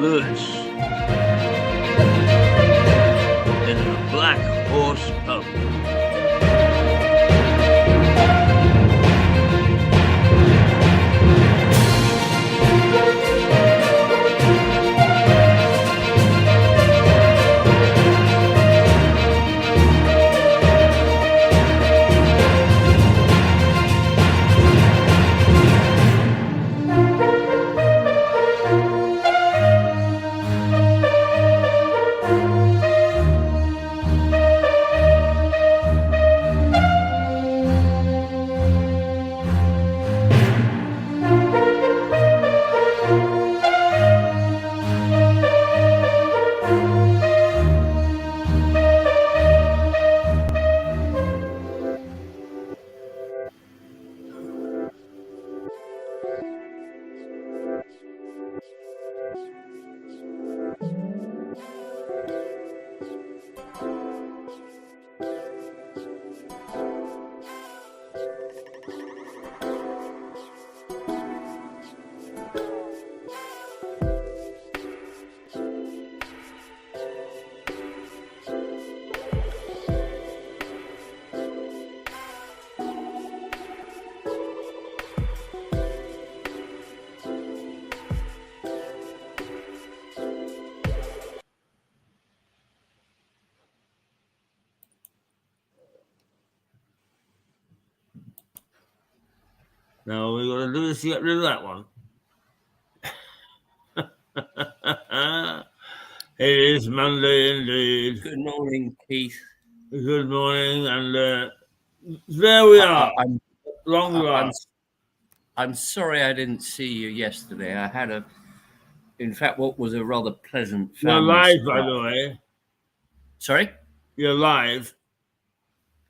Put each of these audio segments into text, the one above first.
Lewis in a Black Horse pub. Now we've got to do this to get rid of that one. It is Monday indeed. Good morning, Keith. Good morning, and there we are. I'm sorry I didn't see you yesterday. I had in fact, what was a rather pleasant family. You're live, surprise. By the way. Sorry? You're live.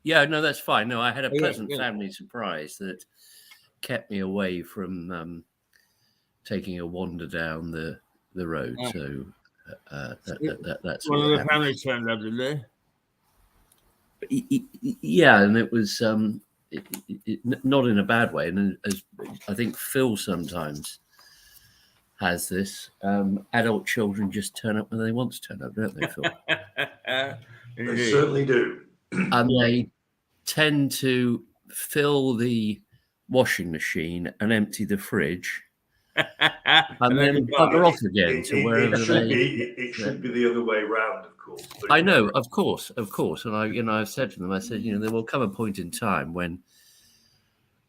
Yeah, no, that's fine. No, I had a pleasant family surprise that kept me away from taking a wander down the road. Yeah. So that's one of the family turned up, did they? Yeah, and it was not in a bad way. And as I think Phil sometimes has this, adult children just turn up when they want to turn up, don't they, Phil? They certainly do. And they tend to fill the washing machine and empty the fridge. And then bugger off again to wherever it should be the other way around, of course. I know, of course. And I've said to them, I said, there will come a point in time when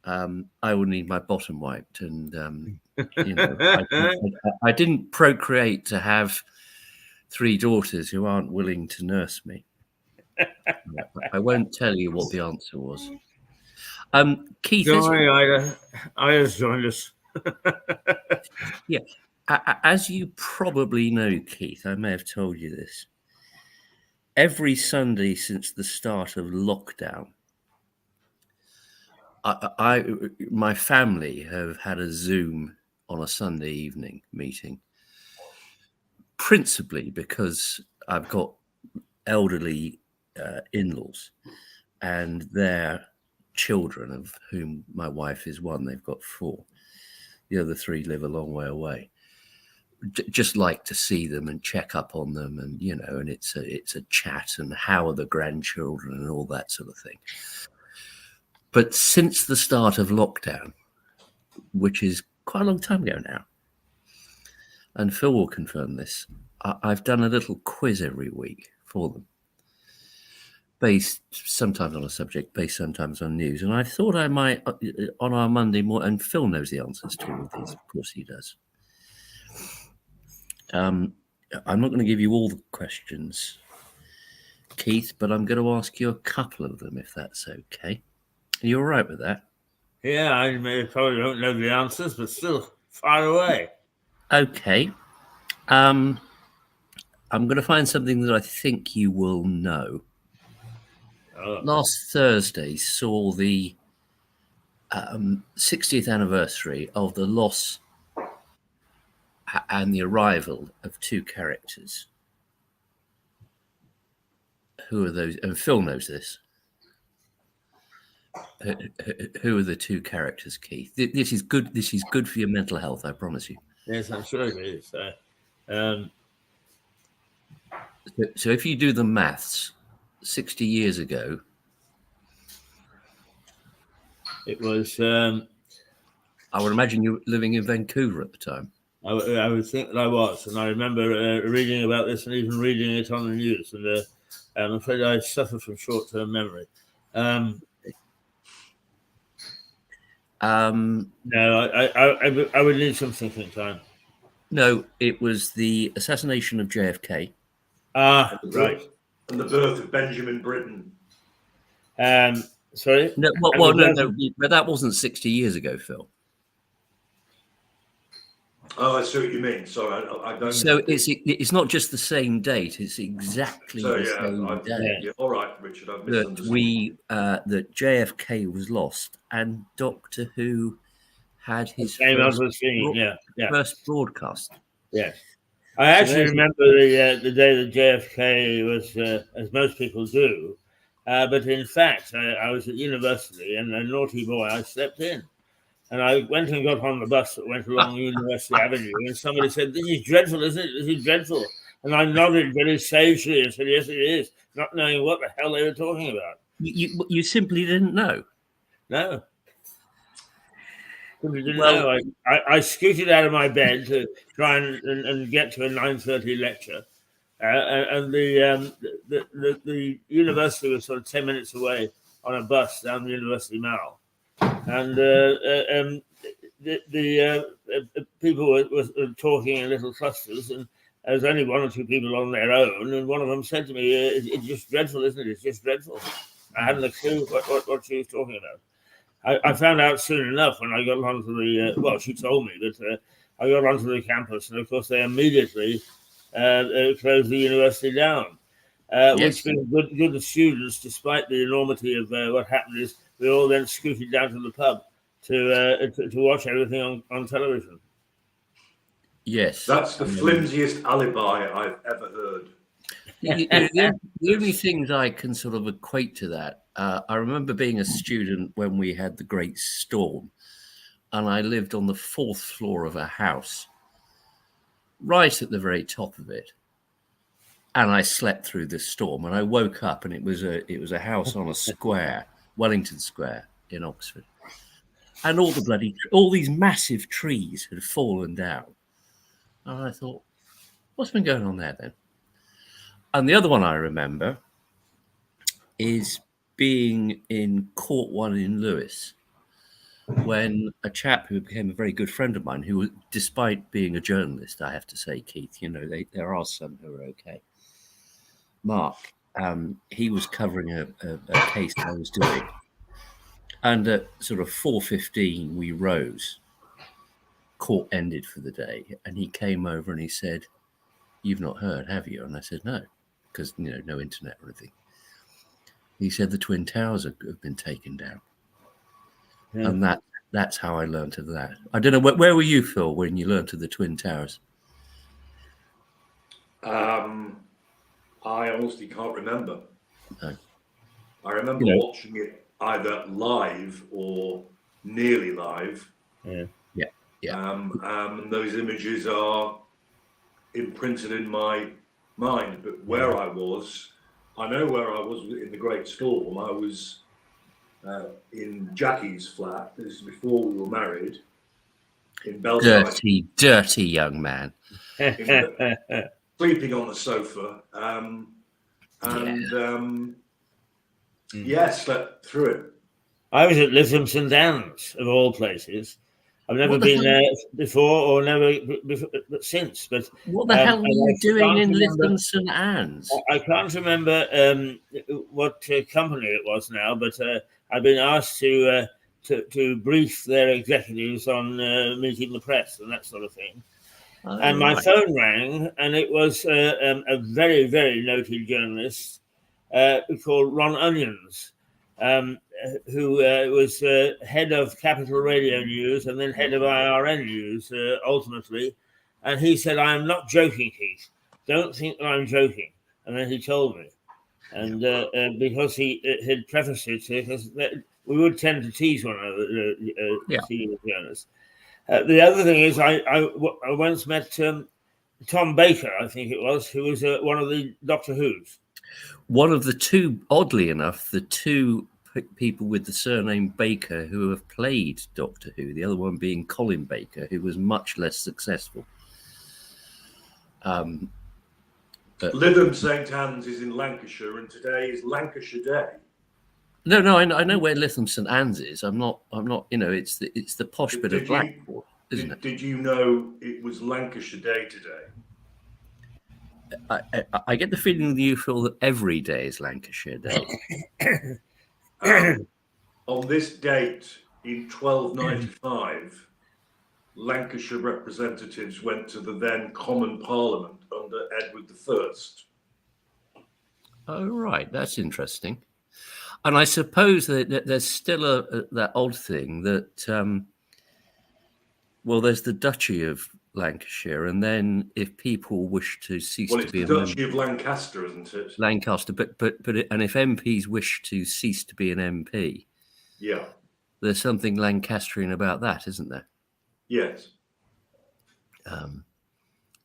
I will need my bottom wiped, and I didn't procreate to have 3 daughters who aren't willing to nurse me. I won't tell you what the answer was. Keith, Ida's joined us. Yeah, as you probably know, Keith, I may have told you this. Every Sunday since the start of lockdown, my family have had a Zoom on a Sunday evening meeting, principally because I've got elderly in-laws and their children, of whom my wife is one. They've got 4. The other 3 live a long way away. Just like to see them and check up on them, and and it's a chat, and how are the grandchildren and all that sort of thing. But since the start of lockdown, which is quite a long time ago now, and Phil will confirm this, I've done a little quiz every week for them, based sometimes on a subject, based sometimes on news. And I thought I might, on our Monday morning, and Phil knows the answers to all of these, of course he does. I'm not going to give you all the questions, Keith, but I'm going to ask you a couple of them, if that's okay. Are you all right with that? Yeah, I probably don't know the answers, but still far away. Okay. I'm going to find something that I think you will know. Last Thursday saw the 60th anniversary of the loss and the arrival of 2 characters. Who are those? And Phil knows this. Who are the 2 characters, Keith? This is good. This is good for your mental health, I promise you. Yes, I'm sure it is. So if you do the maths, 60 years ago, it was. I would imagine you were living in Vancouver at the time. I would think that I was, and I remember reading about this and even reading it on the news. And I'm afraid I suffer from short-term memory. No, I would need some thinking time. No, it was the assassination of JFK. Ah, right. And the birth of Benjamin Britten. Sorry? No, no, but that wasn't 60 years ago, Phil. Oh, I see what you mean. Sorry, I don't. So it's not just the same date; it's exactly the same day. Yeah, all right, Richard. I've misunderstood. That JFK was lost, and Doctor Who had his first broadcast. Yes, I actually remember the day that JFK was, as most people do, but in fact, I was at university, and a naughty boy, I slept in. And I went and got on the bus that went along University Avenue, and somebody said, "This is dreadful, isn't it? This is dreadful." And I nodded very sagely and said, "Yes, it is," not knowing what the hell they were talking about. You simply didn't know? No. Simply didn't know. I scooted out of my bed to try and get to a 9:30 lecture. And the university was sort of 10 minutes away on a bus down the University Mall. And the people were talking in little clusters, and there was only one or two people on their own. And one of them said to me, "It's just dreadful, isn't it? It's just dreadful." I hadn't a clue what she was talking about. I found out soon enough when I got onto the. She told me that I got onto the campus, and of course they immediately closed the university down. Which being good students, despite the enormity of what happened, is we all then scooted down to the pub to watch everything on television. Yes, that's the flimsiest alibi I've ever heard. The only things I can sort of equate to that, I remember being a student when we had the Great Storm, and I lived on the 4th floor of a house, right at the very top of it. And I slept through this storm, and I woke up, and it was a house on a square, Wellington Square in Oxford, and all these massive trees had fallen down. And I thought, what's been going on there then? And the other one I remember is being in Court 1 in Lewes, when a chap who became a very good friend of mine, who, despite being a journalist, I have to say, Keith, there are some who are okay. Mark, he was covering a case I was doing, and at sort of 4:15 we rose. Court ended for the day, and he came over and he said, "You've not heard, have you?" And I said, "No," because no internet or anything. He said the Twin Towers have been taken down, and that's how I learned of that. I don't know where were you, Phil, when you learned of the Twin Towers? I honestly can't remember. No. I remember watching it either live or nearly live. Yeah. And those images are imprinted in my mind. But where I was, I know where I was in the Great Storm. I was in Jackie's flat. This is before we were married. In Belfast. Dirty young man. Sleeping on the sofa, slept through it. I was at Lytham St Anne's, of all places. I've never been there before, or never since. But what the hell were you doing in Lytham St Anne's? I can't remember what company it was now, but I've been asked to brief their executives on meeting the press and that sort of thing. And my phone rang, and it was a very, very noted journalist called Ron Onions, who was head of Capital Radio News and then head of IRN News, ultimately. And he said, "I am not joking, Keith. Don't think that I'm joking." And then he told me. And because he had prefaced it, because we would tend to tease one another, senior journalists. The other thing is, I once met Tom Baker, I think it was, who was one of the Doctor Who's. One of the two, oddly enough, the two people with the surname Baker who have played Doctor Who, the other one being Colin Baker, who was much less successful. Lytham St Anne's is in Lancashire, and today is Lancashire Day. No, I know where Lytham St Anne's is. I'm not. It's the posh bit of Blackpool, isn't it? Did you know it was Lancashire Day today? I get the feeling that you feel that every day is Lancashire Day. On this date in 1295, Lancashire representatives went to the then Common Parliament under Edward I. Oh, right. That's interesting. And I suppose that there's still that odd thing that, well, there's the Duchy of Lancashire, and then if people wish to cease to be the Duchy of Lancaster, isn't it? Lancaster, and if MPs wish to cease to be an MP, yeah, there's something Lancastrian about that, isn't there? Yes,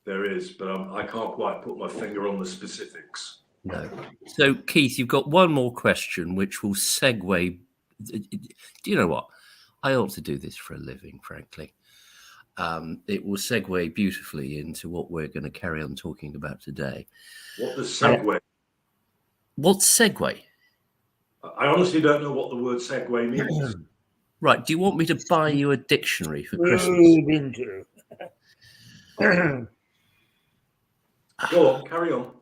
there is, but I can't quite put my finger on the specifics. No. So, Keith, you've got one more question, which will segue. Do you know what? I ought to do this for a living, frankly. It will segue beautifully into what we're going to carry on talking about today. What does segue? What's segue? I honestly don't know what the word segue means. Right. Do you want me to buy you a dictionary for Christmas? Go on, carry on.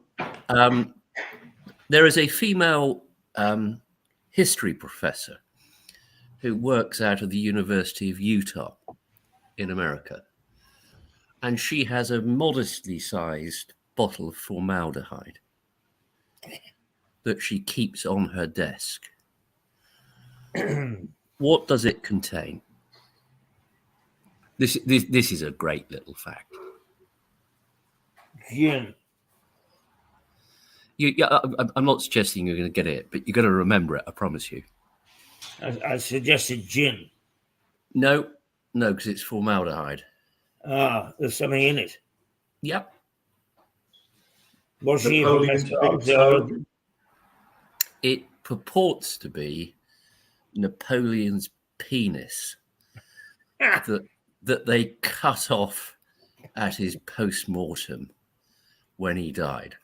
There is a female history professor who works out of the University of Utah in America. And she has a modestly sized bottle of formaldehyde that she keeps on her desk. What does it contain? This is a great little fact. Gin. I'm not suggesting you're going to get it, but you're going to remember it, I promise you. I suggested gin. No, because it's formaldehyde. Ah, there's something in it. Yep. Was she It purports to be Napoleon's penis that they cut off at his post-mortem when he died.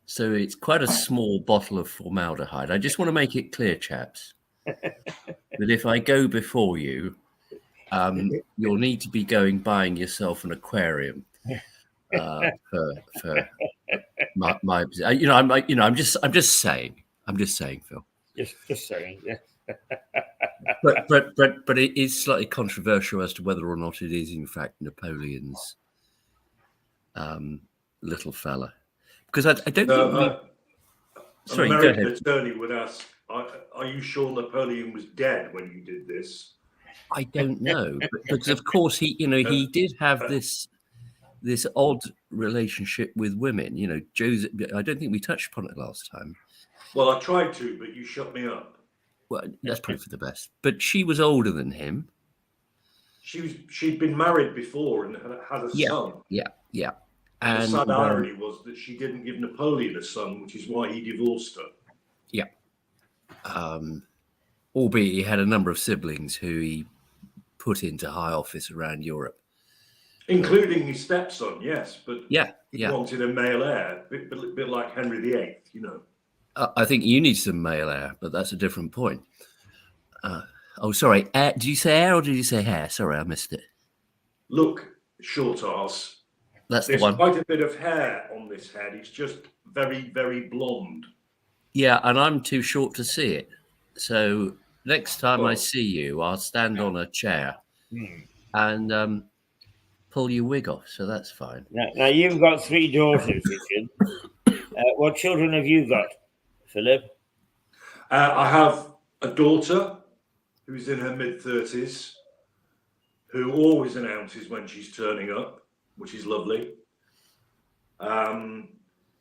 So it's quite a small bottle of formaldehyde. I just want to make it clear, chaps, that if I go before you, you'll need to be buying yourself an aquarium for my. I'm just saying, Phil. Just saying, yeah. but it is slightly controversial as to whether or not it is in fact Napoleon's little fella. Because I don't think Sorry, an American attorney would ask, are you sure Napoleon was dead when you did this? I don't know, because of course he did have this odd relationship with women. Joseph. I don't think we touched upon it last time. Well, I tried to, but you shut me up. Well, that's probably for the best. But she was older than him. She'd been married before and had a son. Yeah. And the sad irony was that she didn't give Napoleon a son, which is why he divorced her. Yeah. Albeit he had a number of siblings who he put into high office around Europe. Including his stepson, yes. But he wanted a male heir, a bit like Henry VIII, I think you need some male heir, but that's a different point. Sorry. Did you say heir or did you say hair? Sorry, I missed it. Look, short arse. That's There's the one. Quite a bit of hair on this head. It's just very, very blonde. Yeah, and I'm too short to see it. So next time I see you, I'll stand on a chair and pull your wig off. So that's fine. Now you've got 3 daughters, Richard. What children have you got, Philip? I have a daughter who's in her mid-30s, who always announces when she's turning up, which is lovely.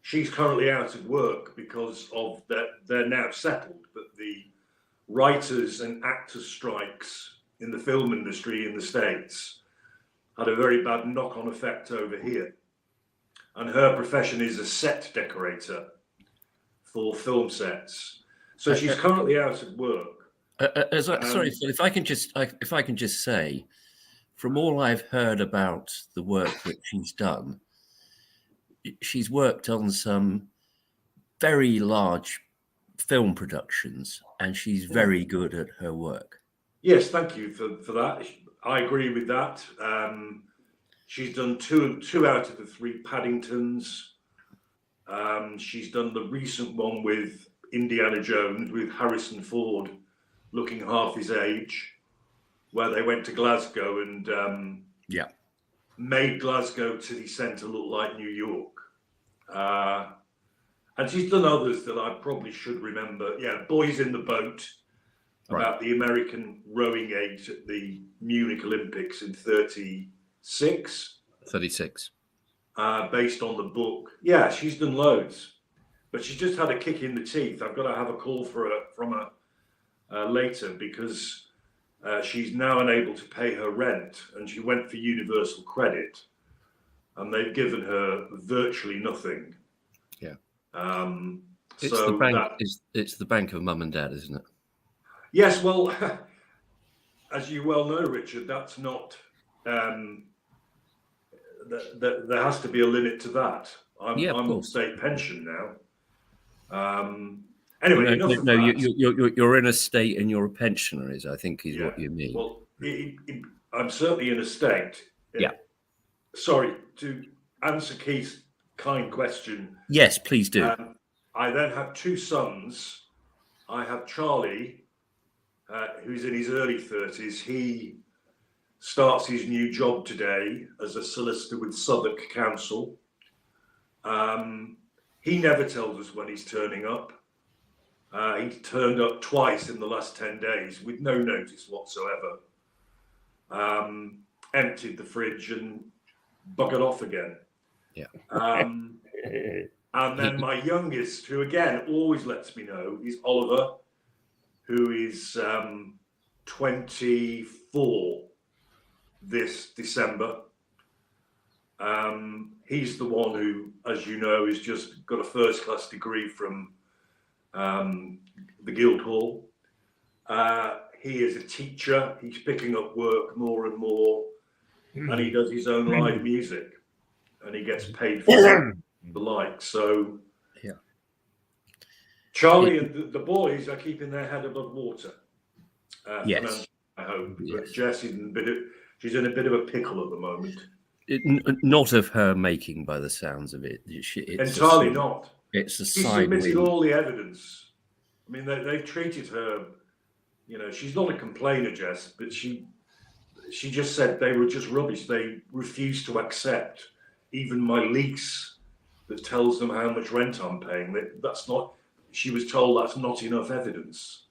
She's currently out of work because of that. They're now settled, but the writers and actors strikes in the film industry in the States had a very bad knock-on effect over here. And her profession is a set decorator for film sets. So she's currently out of work. Sorry, Phil, if I can just say, from all I've heard about the work that she's done, she's worked on some very large film productions, and she's very good at her work. Yes, thank you for that. I agree with that. She's done two out of the 3 Paddingtons. She's done the recent one with Indiana Jones with Harrison Ford looking half his age, where they went to Glasgow and made Glasgow city centre look like New York. And she's done others that I probably should remember. Yeah, Boys in the Boat, about the American rowing age at the Munich Olympics in 36. Based on the book. Yeah, she's done loads. But she's just had a kick in the teeth. I've got to have a call from her later, because she's now unable to pay her rent, and she went for universal credit, and they've given her virtually nothing. Yeah. It's the bank. It's the bank of mum and dad, isn't it? Yes. Well, as you well know, Richard, that's not. There has to be a limit to that. I'm on state pension now. Anyway, you're in a state and you're a pensioner, I think is what you mean. Well, I'm certainly in a state. Yeah. Sorry, to answer Keith's kind question. Yes, please do. I then have 2 sons. I have Charlie, who's in his early 30s. He starts his new job today as a solicitor with Southwark Council. He never tells us when he's turning up. He's turned up twice in the last 10 days with no notice whatsoever. Emptied the fridge and buggered off again. Yeah. And then my youngest, who again always lets me know, is Oliver, who is 24 this December. He's the one who, as you know, has just got a first-class degree from the Guildhall. He is a teacher. He's picking up work more and more, and he does his own live music, and he gets paid for the like. So, yeah, Charlie and the boys are keeping their head above water. Yes, I hope. Yes. But Jess is she's in a bit of a pickle at the moment. Not of her making, by the sounds of it. Entirely not. It's a She side submitted wing. all the evidence. I mean, they've treated her. You know, she's not a complainer, Jess, but she just said they were just rubbish. They refused to accept even my lease that tells them how much rent I'm paying. That's not. She was told that's not enough evidence.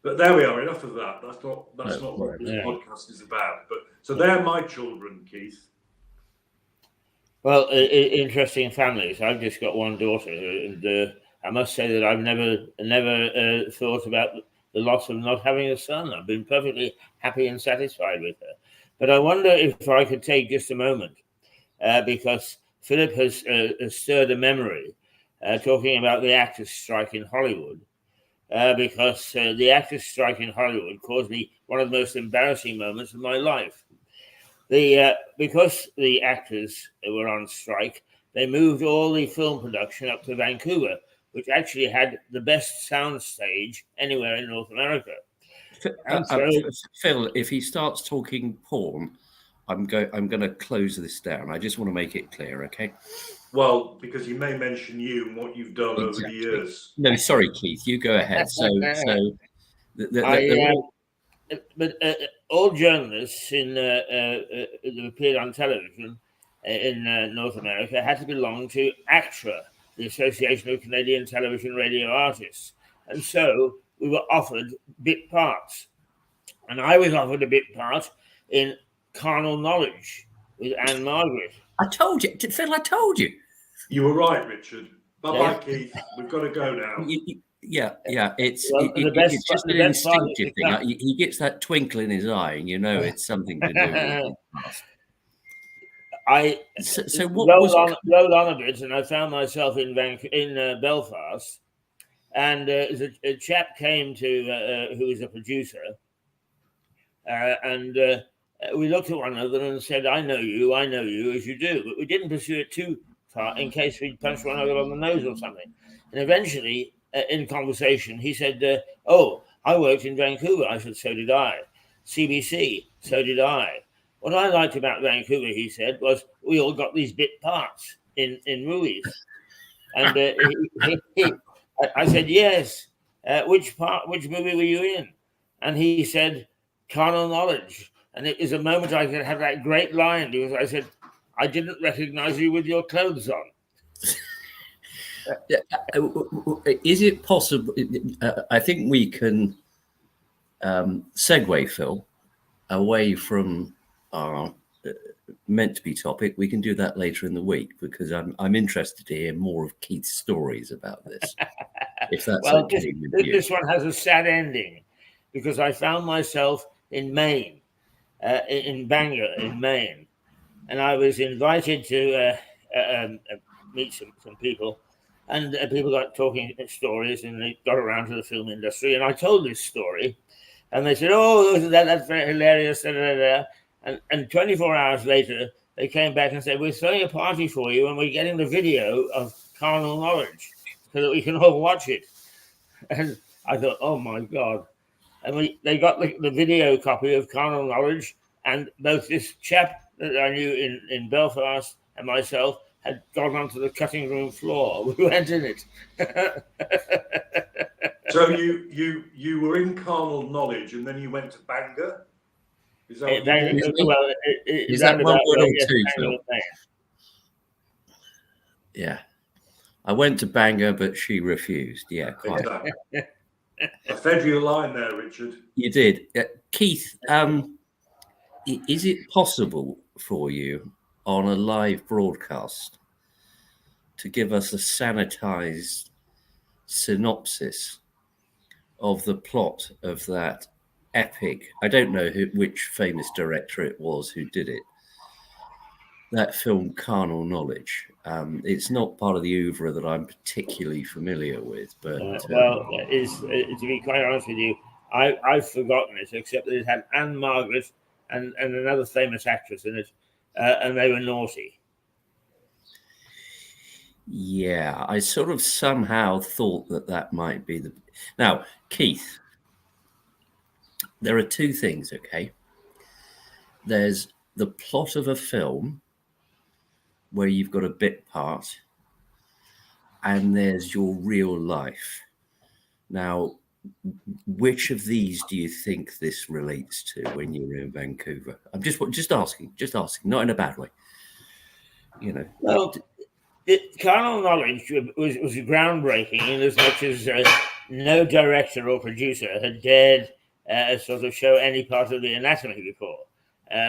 But there we are. Enough of that. That's not what this podcast is about. But so they're my children, Keith. Well, interesting families. I've just got one daughter, and I must say that I've never thought about the loss of not having a son. I've been perfectly happy and satisfied with her. But I wonder if I could take just a moment, because Philip has stirred a memory, talking about the actors' strike in Hollywood. Because the actors' strike in Hollywood caused me one of the most embarrassing moments of my life. Because the actors were on strike, they moved all the film production up to Vancouver, which actually had the best sound stage anywhere in North America. Phil, if he starts talking porn, I'm going to close this down. I just want to make it clear, okay? Well, because he may mention you and what you've done over the years. No, sorry, Keith. You go ahead. But all journalists that appeared on television in North America had to belong to ACTRA, the Association of Canadian Television Radio Artists. And so we were offered bit parts. And I was offered a bit part in Carnal Knowledge with Anne Margaret. I told you, Phil, I told you. You were right, Richard. Bye-bye, Keith. We've got to go now. Yeah. It's Well, it's just an the best part is instinctive thing. He gets that twinkle in his eye, and you know it's something to do with his past. I So what was rolled on a bit, and I found myself in Belfast, and a chap came to who was a producer, and we looked at one another and said, I know you, as you do. But we didn't pursue it too far in case we'd punch one another on the nose or something. And eventually, in conversation, he said, oh, I worked in Vancouver. I said, so did I. CBC, so did I. What I liked about Vancouver, he said, was we all got these bit parts in movies. And I said, yes. Which movie were you in? And he said, Carnal Knowledge. And it was a moment I could have that great line because I said, I didn't recognize you with your clothes on. Is it possible? I think we can segue, Phil, away from our meant to be topic. We can do that later in the week because I'm interested to hear more of Keith's stories about this. If that's well, okay with you. This one has a sad ending because I found myself in Maine, in Bangor, in Maine, and I was invited to meet some people, and people got talking stories, and they got around to the film industry, and I told this story, and they said, "Oh, that's very hilarious," and 24 hours later, they came back and said, "We're throwing a party for you, and we're getting the video of Carnal Knowledge so that we can all watch it." And I thought, "Oh my God!" And they got the video copy of Carnal Knowledge, and both this chap that I knew in Belfast and myself had gone onto the cutting room floor. We went in it. So you were in Carnal Knowledge, and then you went to Bangor. Is that what you did? Well, is that one word or two, Phil? Yeah. I went to Bangor, but she refused. Yeah, quite. I fed you a line there, Richard. You did. Keith, is it possible for you on a live broadcast to give us a sanitized synopsis of the plot of that epic, I don't know which famous director it was who did it, that film Carnal Knowledge? It's not part of the oeuvre that I'm particularly familiar with, but to be quite honest with you, I've forgotten it, except that it had Anne Margaret and another famous actress in it, and they were naughty. Yeah, I sort of somehow thought that might be the... Now, Keith, there are two things, okay? There's the plot of a film where you've got a bit part, and there's your real life. Now, which of these do you think this relates to when you were in Vancouver? I'm just asking, not in a bad way. You know. Well, Carnal Knowledge was groundbreaking in as much as no director or producer had dared sort of show any part of the anatomy before.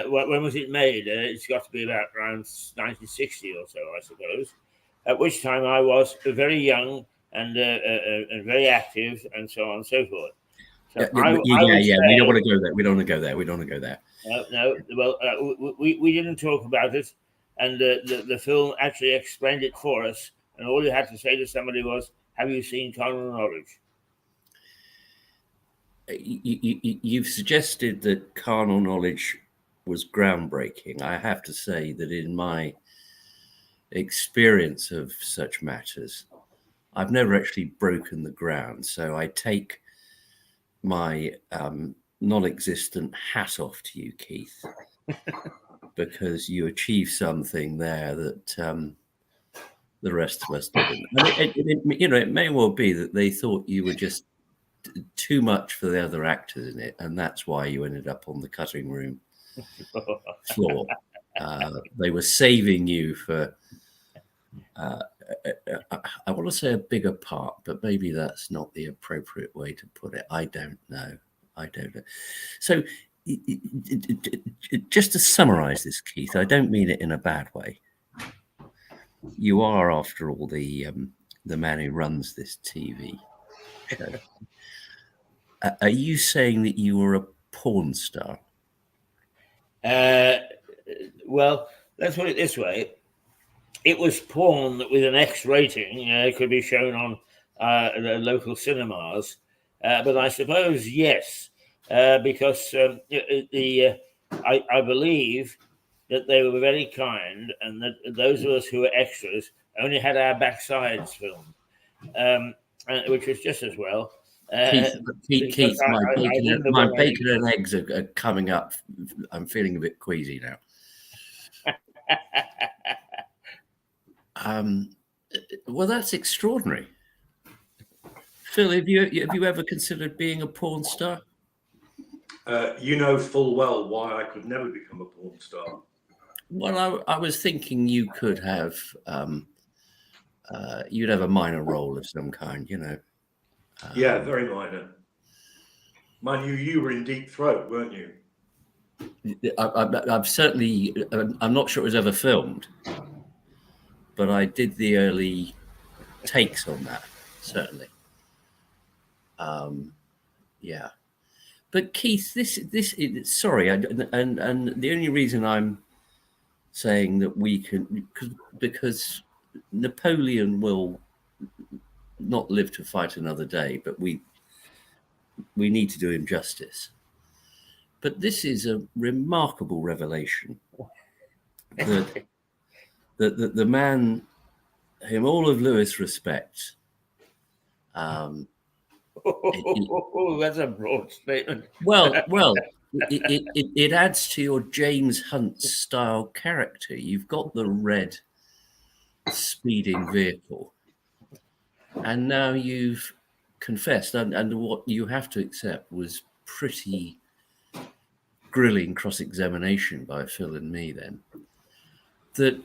When was it made? It's got to be about around 1960 or so, I suppose. At which time I was very young and very active, and so on and so forth. So we don't want to go there. We don't want to go there. No. Well, we didn't talk about it, and the film actually explained it for us. And all you had to say to somebody was, "Have you seen Carnal Knowledge?" You've suggested that Carnal Knowledge was groundbreaking. I have to say that in my experience of such matters, I've never actually broken the ground. So I take my non-existent hat off to you, Keith, because you achieved something there that the rest of us didn't. It may well be that they thought you were just too much for the other actors in it, and that's why you ended up on the cutting room floor. They were saving you for I want to say a bigger part, but maybe that's not the appropriate way to put it. I don't know. So just to summarize this, Keith, I don't mean it in a bad way. You are, after all, the man who runs this TV Okay. Are you saying that you were a porn star? Well, let's put it this way. It was porn that with an X rating could be shown on the local cinemas. But I suppose, yes, because I believe that they were very kind, and that those of us who were extras only had our backsides filmed, which was just as well. Keith, my I bacon and eggs are coming up. I'm feeling a bit queasy now. Well, that's extraordinary. Phil, have you ever considered being a porn star? You know full well why I could never become a porn star. Well, I was thinking you could have, you'd have a minor role of some kind, you know. Yeah, very minor. Mind you were in Deep Throat, weren't you? I've certainly, I'm not sure it was ever filmed, but I did the early takes on that, certainly. Yeah. But Keith, sorry, and the only reason I'm saying that we can, because Napoleon will not live to fight another day, but we need to do him justice. But this is a remarkable revelation that the man whom all of Lewis respects. That's a broad statement. Well, it adds to your James Hunt style character. You've got the red speeding vehicle, and now you've confessed, and what you have to accept was pretty grilling cross-examination by Phil and me. Then that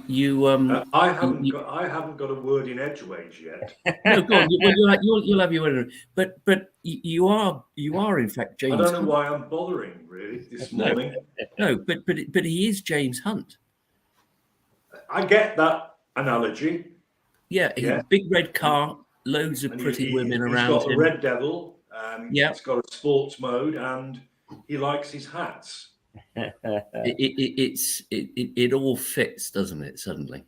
you I haven't got a word in edgeways yet. No, go on. You'll have your word. But you are in fact James. I don't know why I'm bothering really this morning. No, but he is James Hunt. I get that analogy. Yeah, big red car, loads of pretty women around him. He's got a red devil. Yeah, he's got a sports mode, and he likes his hats. It all fits, doesn't it? Suddenly.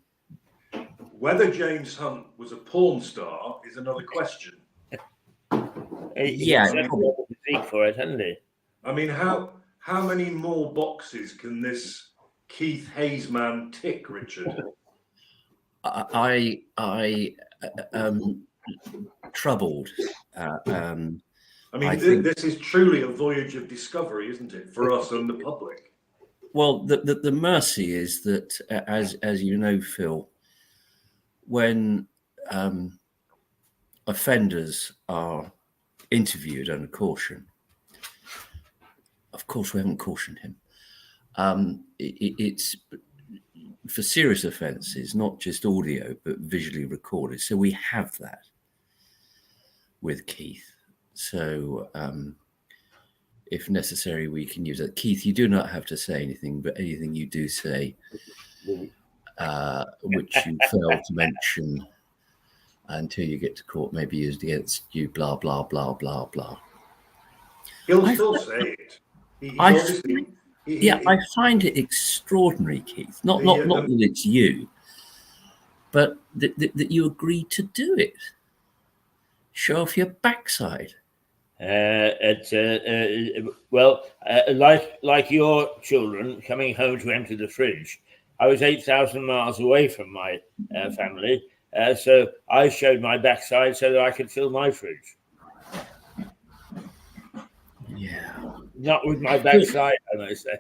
Whether James Hunt was a porn star is another question. Yeah, physique for it, hasn't he? I mean, how many more boxes can this Keith Hayes man tick, Richard? I troubled. I mean, this is truly a voyage of discovery, isn't it, for us and the public? Well, the mercy is that, as you know, Phil, when offenders are interviewed under caution, of course we haven't cautioned him. It's for serious offences, not just audio, but visually recorded. So we have that with Keith. So if necessary, we can use it. Keith, you do not have to say anything, but anything you do say, which you fail to mention until you get to court, may be used against you, blah, blah, blah, blah, blah. He'll still say it. I find it extraordinary, Keith. Not that it's you, but that you agreed to do it. Show off your backside. Like your children coming home to empty the fridge, I was 8,000 miles away from my family, so I showed my backside so that I could fill my fridge. Yeah. Not with my backside, I must say.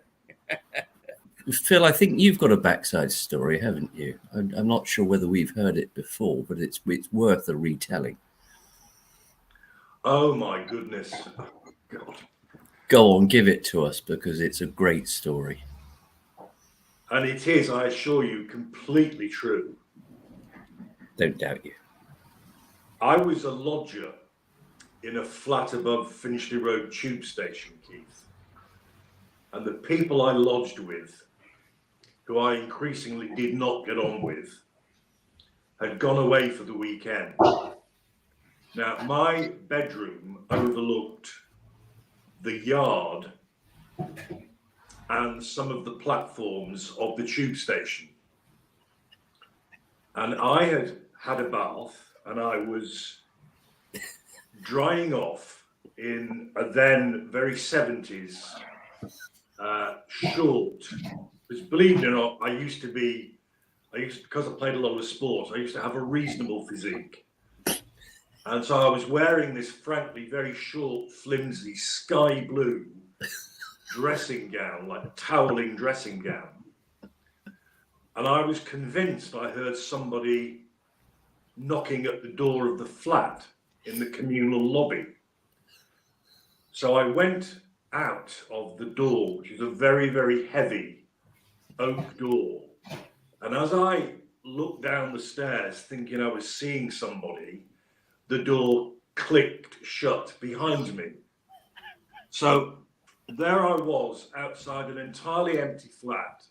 Phil, I think you've got a backside story, haven't you? I'm not sure whether we've heard it before, but it's worth a retelling. Oh my goodness. God. Go on, give it to us, because it's a great story. And it is, I assure you, completely true. Don't doubt you. I was a lodger in a flat above Finchley Road tube station, Keith. And the people I lodged with, who I increasingly did not get on with, had gone away for the weekend. Now, my bedroom overlooked the yard and some of the platforms of the tube station. And I had had a bath and I was drying off in a then very 70s short. Because believe it or not, because I played a lot of sports, I used to have a reasonable physique. And so I was wearing this frankly very short, flimsy, sky blue dressing gown, like a toweling dressing gown. And I was convinced I heard somebody knocking at the door of the flat in the communal lobby. So I went out of the door, which is a very, very heavy oak door. And as I looked down the stairs thinking I was seeing somebody, the door clicked shut behind me. So there I was outside an entirely empty flat,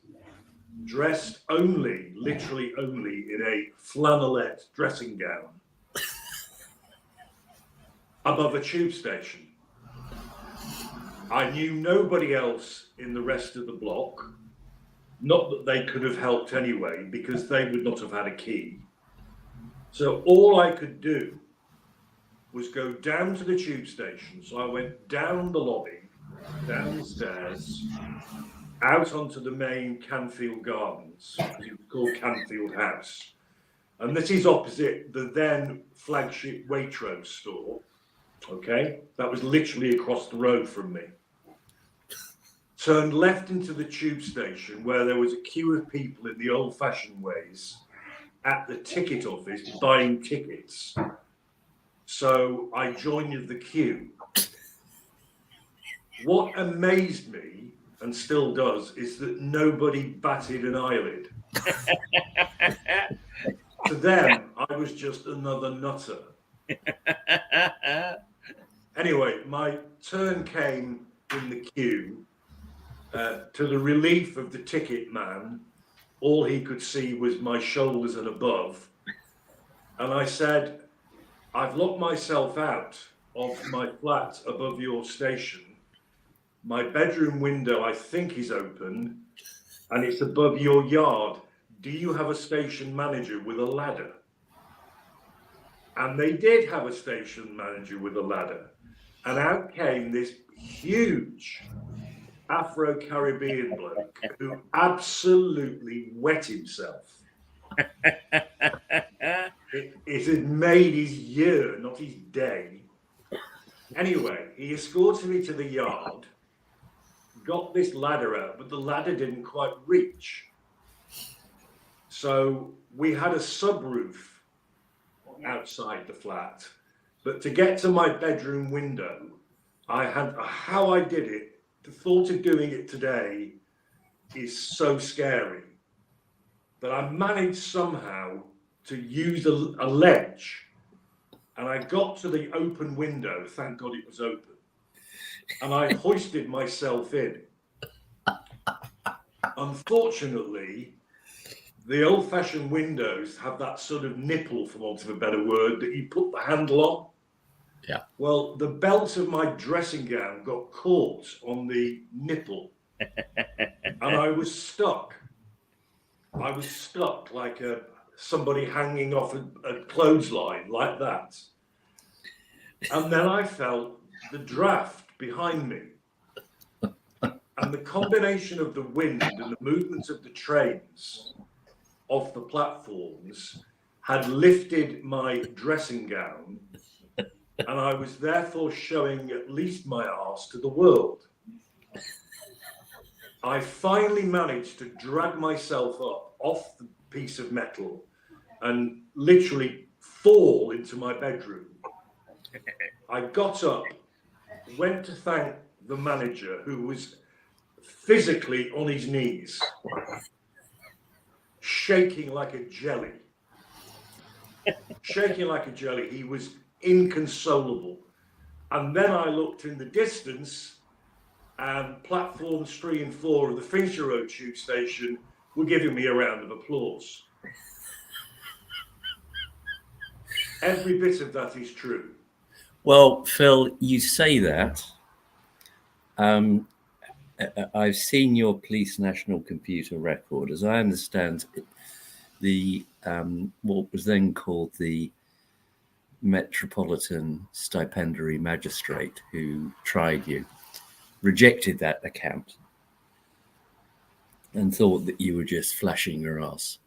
dressed only, literally only, in a flannelette dressing gown above a tube station. I knew nobody else in the rest of the block, not that they could have helped anyway, because they would not have had a key. So all I could do was go down to the tube station. So I went down the lobby, down the stairs, out onto the main Canfield Gardens, which is called Canfield House. And this is opposite the then flagship Waitrose store. Okay, that was literally across the road from me. Turned left into the tube station where there was a queue of people in the old-fashioned ways at the ticket office buying tickets. So I joined the queue. What amazed me, and still does, is that nobody batted an eyelid. To them, I was just another nutter. Anyway, my turn came in the queue. To the relief of the ticket man, all he could see was my shoulders and above. And I said, I've locked myself out of my flat above your station. My bedroom window, I think, is open, and it's above your yard. Do you have a station manager with a ladder? And they did have a station manager with a ladder. And out came this huge Afro-Caribbean bloke who absolutely wet himself. It had made his year, not his day. Anyway, he escorted me to the yard, got this ladder out, but the ladder didn't quite reach. So we had a subroof outside the flat, but to get to my bedroom window, how I did it, the thought of doing it today is so scary. But I managed somehow to use a ledge, and I got to the open window, thank God it was open, and I hoisted myself in. Unfortunately, the old-fashioned windows have that sort of nipple, for want of a better word, that you put the handle on. Yeah. Well, the belt of my dressing gown got caught on the nipple, and I was stuck. I was stuck like somebody hanging off a clothesline like that. And then I felt the draft behind me. And the combination of the wind and the movement of the trains off the platforms had lifted my dressing gown, and I was therefore showing at least my arse to the world. I finally managed to drag myself up off the piece of metal and literally fall into my bedroom. I got up, went to thank the manager, who was physically on his knees, shaking like a jelly. Shaking like a jelly. He was inconsolable. And then I looked in the distance, and platforms 3 and 4 of the Finchley Road tube station were giving me a round of applause. Every bit of that is true. Well, Phil, you say that. I've seen your police national computer record. As I understand, the what was then called the Metropolitan Stipendiary Magistrate who tried you rejected that account and thought that you were just flashing your ass.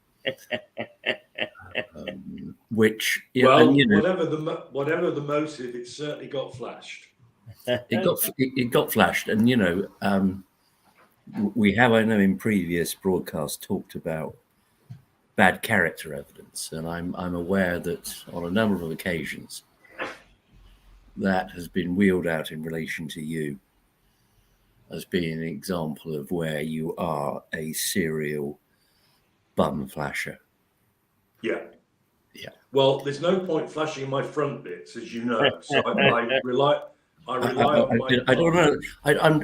Which, Well, and, whatever the motive, it certainly got flashed. it got flashed, and we have, I know, in previous broadcasts talked about bad character evidence, and I'm aware that on a number of occasions that has been wheeled out in relation to you as being an example of where you are a serial bum flasher. Yeah. Yeah. Well, there's no point flashing my front bits, as you know. So I rely on my. I don't know.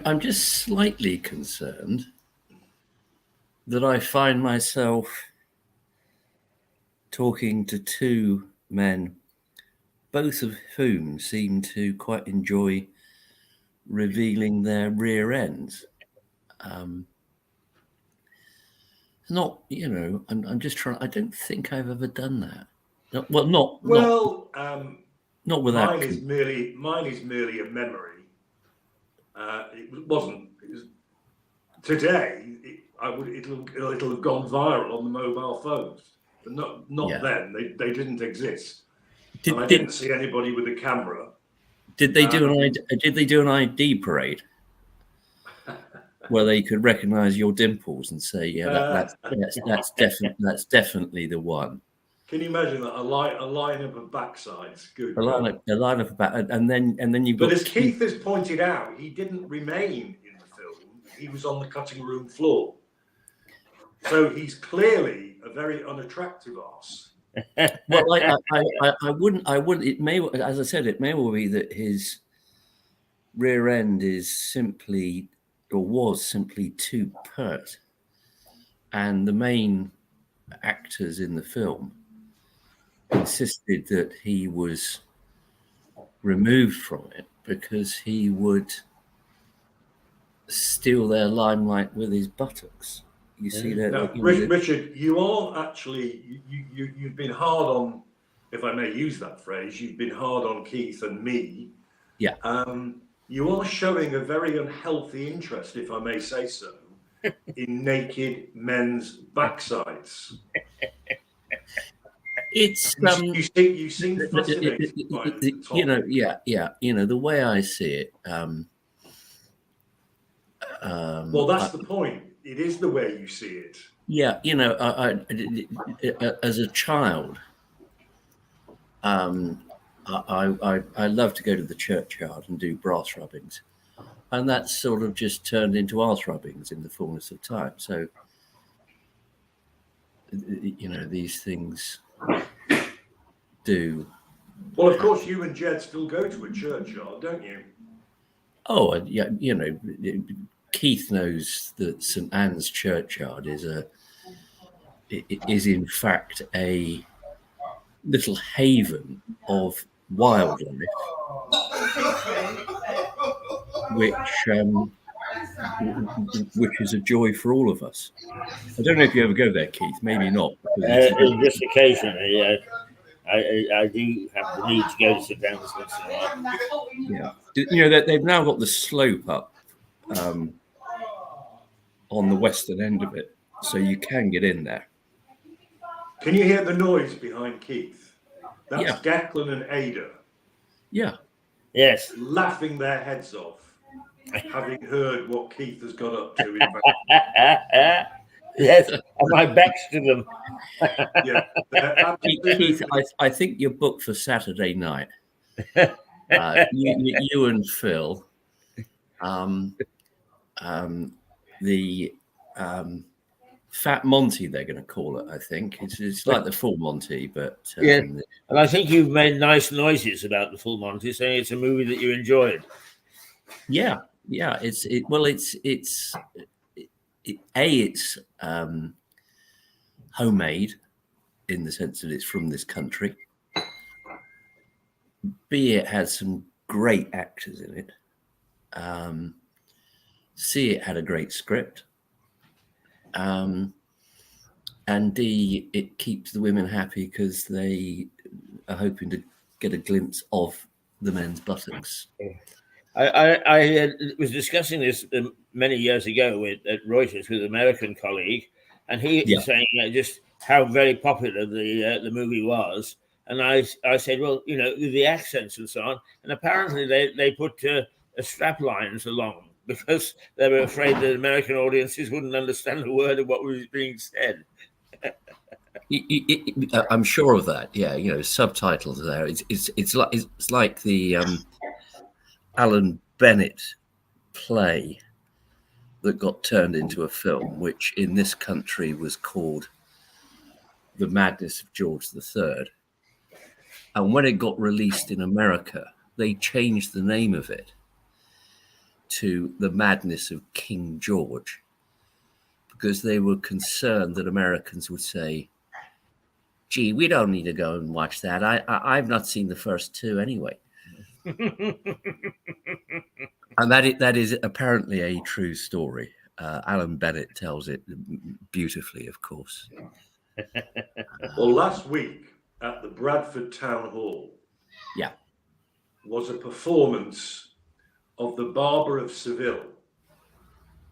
I'm just slightly concerned that I find myself talking to two men, both of whom seem to quite enjoy revealing their rear ends. Not, I'm just trying. I don't think I've ever done that. Not without. Mine is merely a memory. It wasn't. Today, it'll have gone viral on the mobile phones, but not then. They didn't exist. I didn't see anybody with a camera. Did they do an ID parade where they could recognise your dimples and say, "Yeah, that's definitely the one." Can you imagine that a lineup of backsides? Good. A lineup of back, and then you've got. But as Keith has pointed out, he didn't remain in the film. He was on the cutting room floor, so he's clearly a very unattractive arse. Well, I wouldn't. It may, as I said, it may well be that his rear end is simply, or was simply, too pert, and the main actors in the film insisted that he was removed from it because he would steal their limelight with his buttocks. You see that? Now, Richard, you are actually, you've been hard on, if I may use that phrase, you've been hard on Keith and me. Yeah. You are showing a very unhealthy interest, if I may say so, in naked men's backsides. It's you seem fascinated by the topic. The way I see it. Well, that's the point. It is the way you see it. Yeah, I as a child, I love to go to the churchyard and do brass rubbings, and that's sort of just turned into arse rubbings in the fullness of time. So, these things do. Well, of course, you and Jed still go to a churchyard, don't you? Oh, yeah, Keith knows that St Anne's Churchyard is in fact a little haven of wildlife, which is a joy for all of us. I don't know if you ever go there, Keith. Maybe not. Just occasionally, I do have the need to go to St Anne's once in a while. Yeah, they've now got the slope up on the western end of it, so you can get in there. Can you hear the noise behind Keith? That's Declan and Ada. Yeah. Yes. Laughing their heads off, having heard what Keith has got up to. Yes, and my back's to them. Yeah. Keith, I think you're booked for Saturday night. You and Phil. The Fat Monty, they're going to call it. I think it's like the Full Monty, but and I think you've made nice noises about the Full Monty, saying it's a movie that you enjoyed. Yeah. It's homemade in the sense that it's from this country, B, it had some great actors in it. C, it had a great script. And D, it keeps the women happy because they are hoping to get a glimpse of the men's buttocks. I was discussing this many years ago at Reuters with an American colleague, and he was saying just how very popular the movie was. And I said, well, the accents and so on. And apparently they put strap lines along because they were afraid that American audiences wouldn't understand a word of what was being said. I'm sure of that. Yeah, subtitles are there. It's like the Alan Bennett play that got turned into a film, which in this country was called The Madness of George III. And when it got released in America, they changed the name of it to The Madness of King George, because they were concerned that Americans would say, gee, we don't need to go and watch that. I've not seen the first two anyway. And that is apparently a true story. Alan Bennett tells it beautifully, of course. Well, last week at the Bradford Town Hall, was a performance of The Barber of Seville,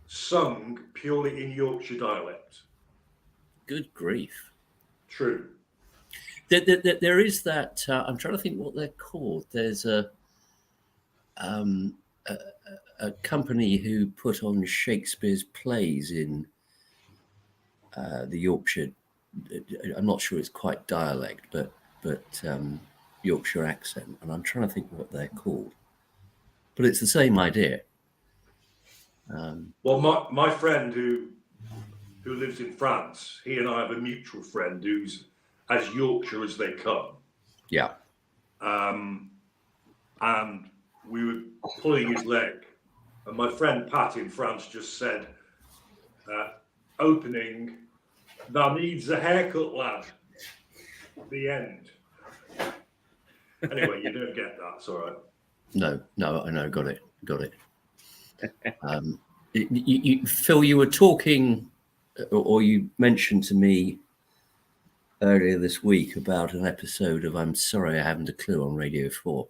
sung purely in Yorkshire dialect. Good grief. True. There is that. I'm trying to think what they're called. There's a company who put on Shakespeare's plays in the Yorkshire. I'm not sure it's quite dialect, but Yorkshire accent, and I'm trying to think what they're called. But it's the same idea. Well, my friend who lives in France, he and I have a mutual friend who's as Yorkshire as they come. Yeah. And we were pulling his leg, and my friend Pat in France just said, opening, "That needs a haircut, lad." The end. Anyway, you don't get that. It's all right. No, I know. Got it. Phil, you were talking, or you mentioned to me earlier this week about an episode of I'm Sorry I Haven't a Clue on Radio 4.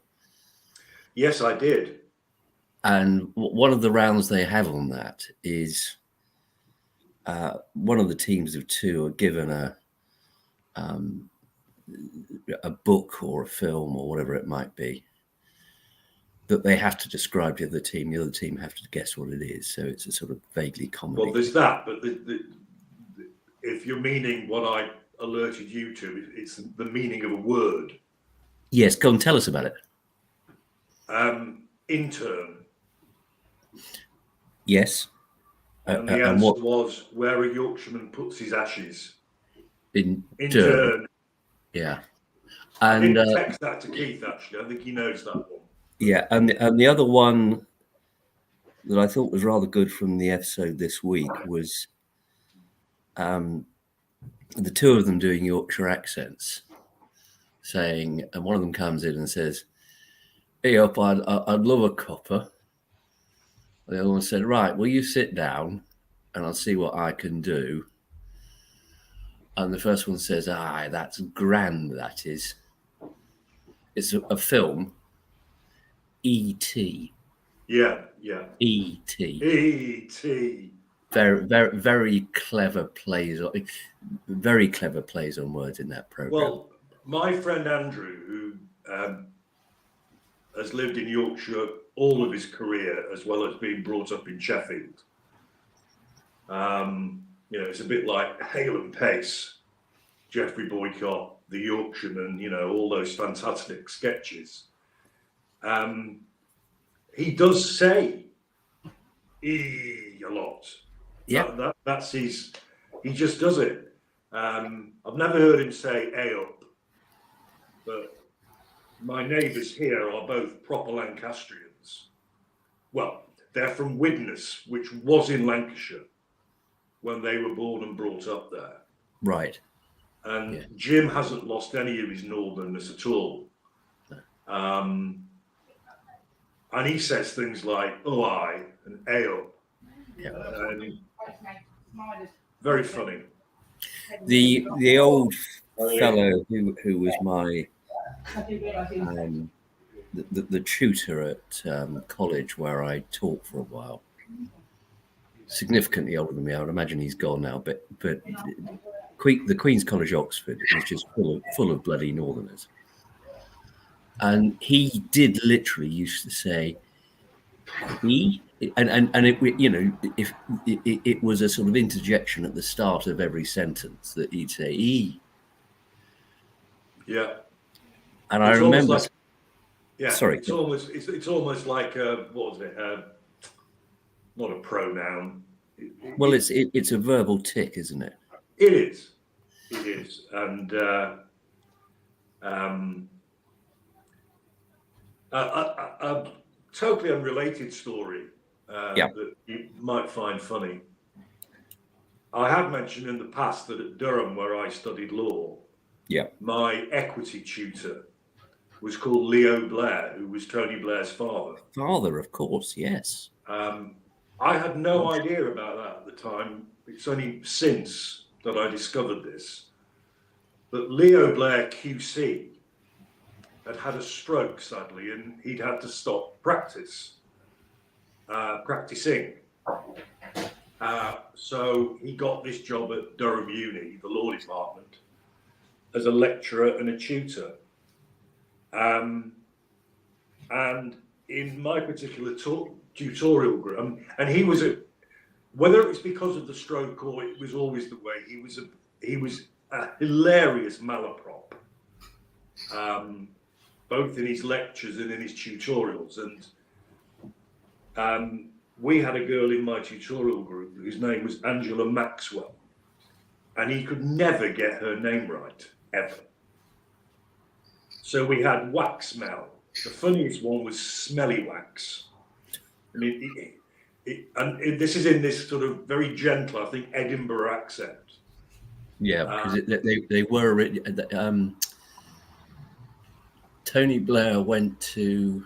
Yes, I did. And one of the rounds they have on that is one of the teams of two are given a book or a film or whatever it might be that they have to describe to the other team. The other team have to guess what it is. So it's a sort of vaguely comedy. Well, there's that, but if you're meaning what I alerted you to, it's the meaning of a word. Yes, go and tell us about it. Intern. Yes. And the answer was where a Yorkshireman puts his ashes. Intern. Yeah. And I didn't text that to Keith, actually. I think he knows that one. Yeah, and the other one that I thought was rather good from the episode this week was the two of them doing Yorkshire accents, saying, and one of them comes in and says, "Hey up, I'd love a cuppa." The other one said, "Right, well, you sit down and I'll see what I can do." And the first one says, "Aye, that's grand, that is. It's a film, E.T." Yeah. E.T. E.T. Very, very, very clever plays. Very clever plays on words in that program. Well, my friend Andrew, who has lived in Yorkshire all of his career, as well as being brought up in Sheffield. It's a bit like Hale and Pace, Geoffrey Boycott, The Yorkshireman, all those fantastic sketches. He does say "e" a lot. Yeah, that's his. He just does it. I've never heard him say "a up," but my neighbours here are both proper Lancastrians. Well, they're from Widnes, which was in Lancashire when they were born and brought up there. right. And Jim hasn't lost any of his northernness at all. And he says things like "oh I" and "ale." Yeah. Very funny. The old fellow who was my the tutor at college where I taught for a while, significantly older than me. I would imagine he's gone now, but the Queen's College, Oxford, is just full of bloody Northerners. And he did literally used to say, "he," and it, you know, if it was a sort of interjection at the start of every sentence that he'd say "he." Yeah. And I remember, sorry, it's almost like what was it? Not a pronoun. Well, it's a verbal tick, isn't it? It is, and a totally unrelated story that you might find funny. I have mentioned in the past that at Durham, where I studied law, my equity tutor was called Leo Blair, who was Tony Blair's father. Father, of course, yes. I had no idea about that at the time. It's only since that I discovered this. But Leo Blair QC had a stroke, sadly, and he'd had to stop practicing. So he got this job at Durham Uni, the law department, as a lecturer and a tutor. And in my particular tutorial group, and he was whether it was because of the stroke or it was always the way, he was a hilarious malaprop, both in his lectures and in his tutorials. And we had a girl in my tutorial group whose name was Angela Maxwell, and he could never get her name right, ever. So we had Wax Mel. The funniest one was Smelly Wax. I mean, this is in this sort of very gentle, I think, Edinburgh accent. Yeah, because they were. Tony Blair went to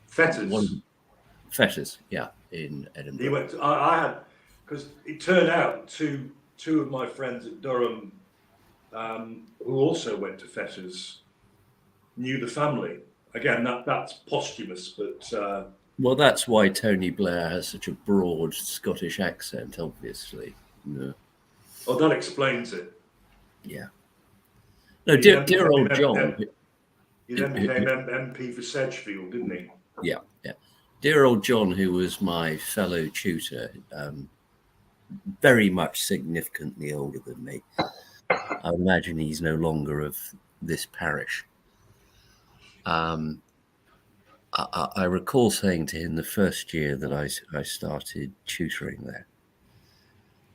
Fetters. Fetters, yeah, in Edinburgh. He went to, I had, because it turned out two of my friends at Durham, who also went to Fetters, knew the family. Again, that's posthumous, but well, that's why Tony Blair has such a broad Scottish accent, obviously. No. Oh, that explains it. Yeah. No, dear old John. He then became MP for Sedgefield, didn't he? Yeah, yeah. Dear old John, who was my fellow tutor, very much significantly older than me. I imagine he's no longer of this parish. I recall saying to him the first year that I started tutoring there,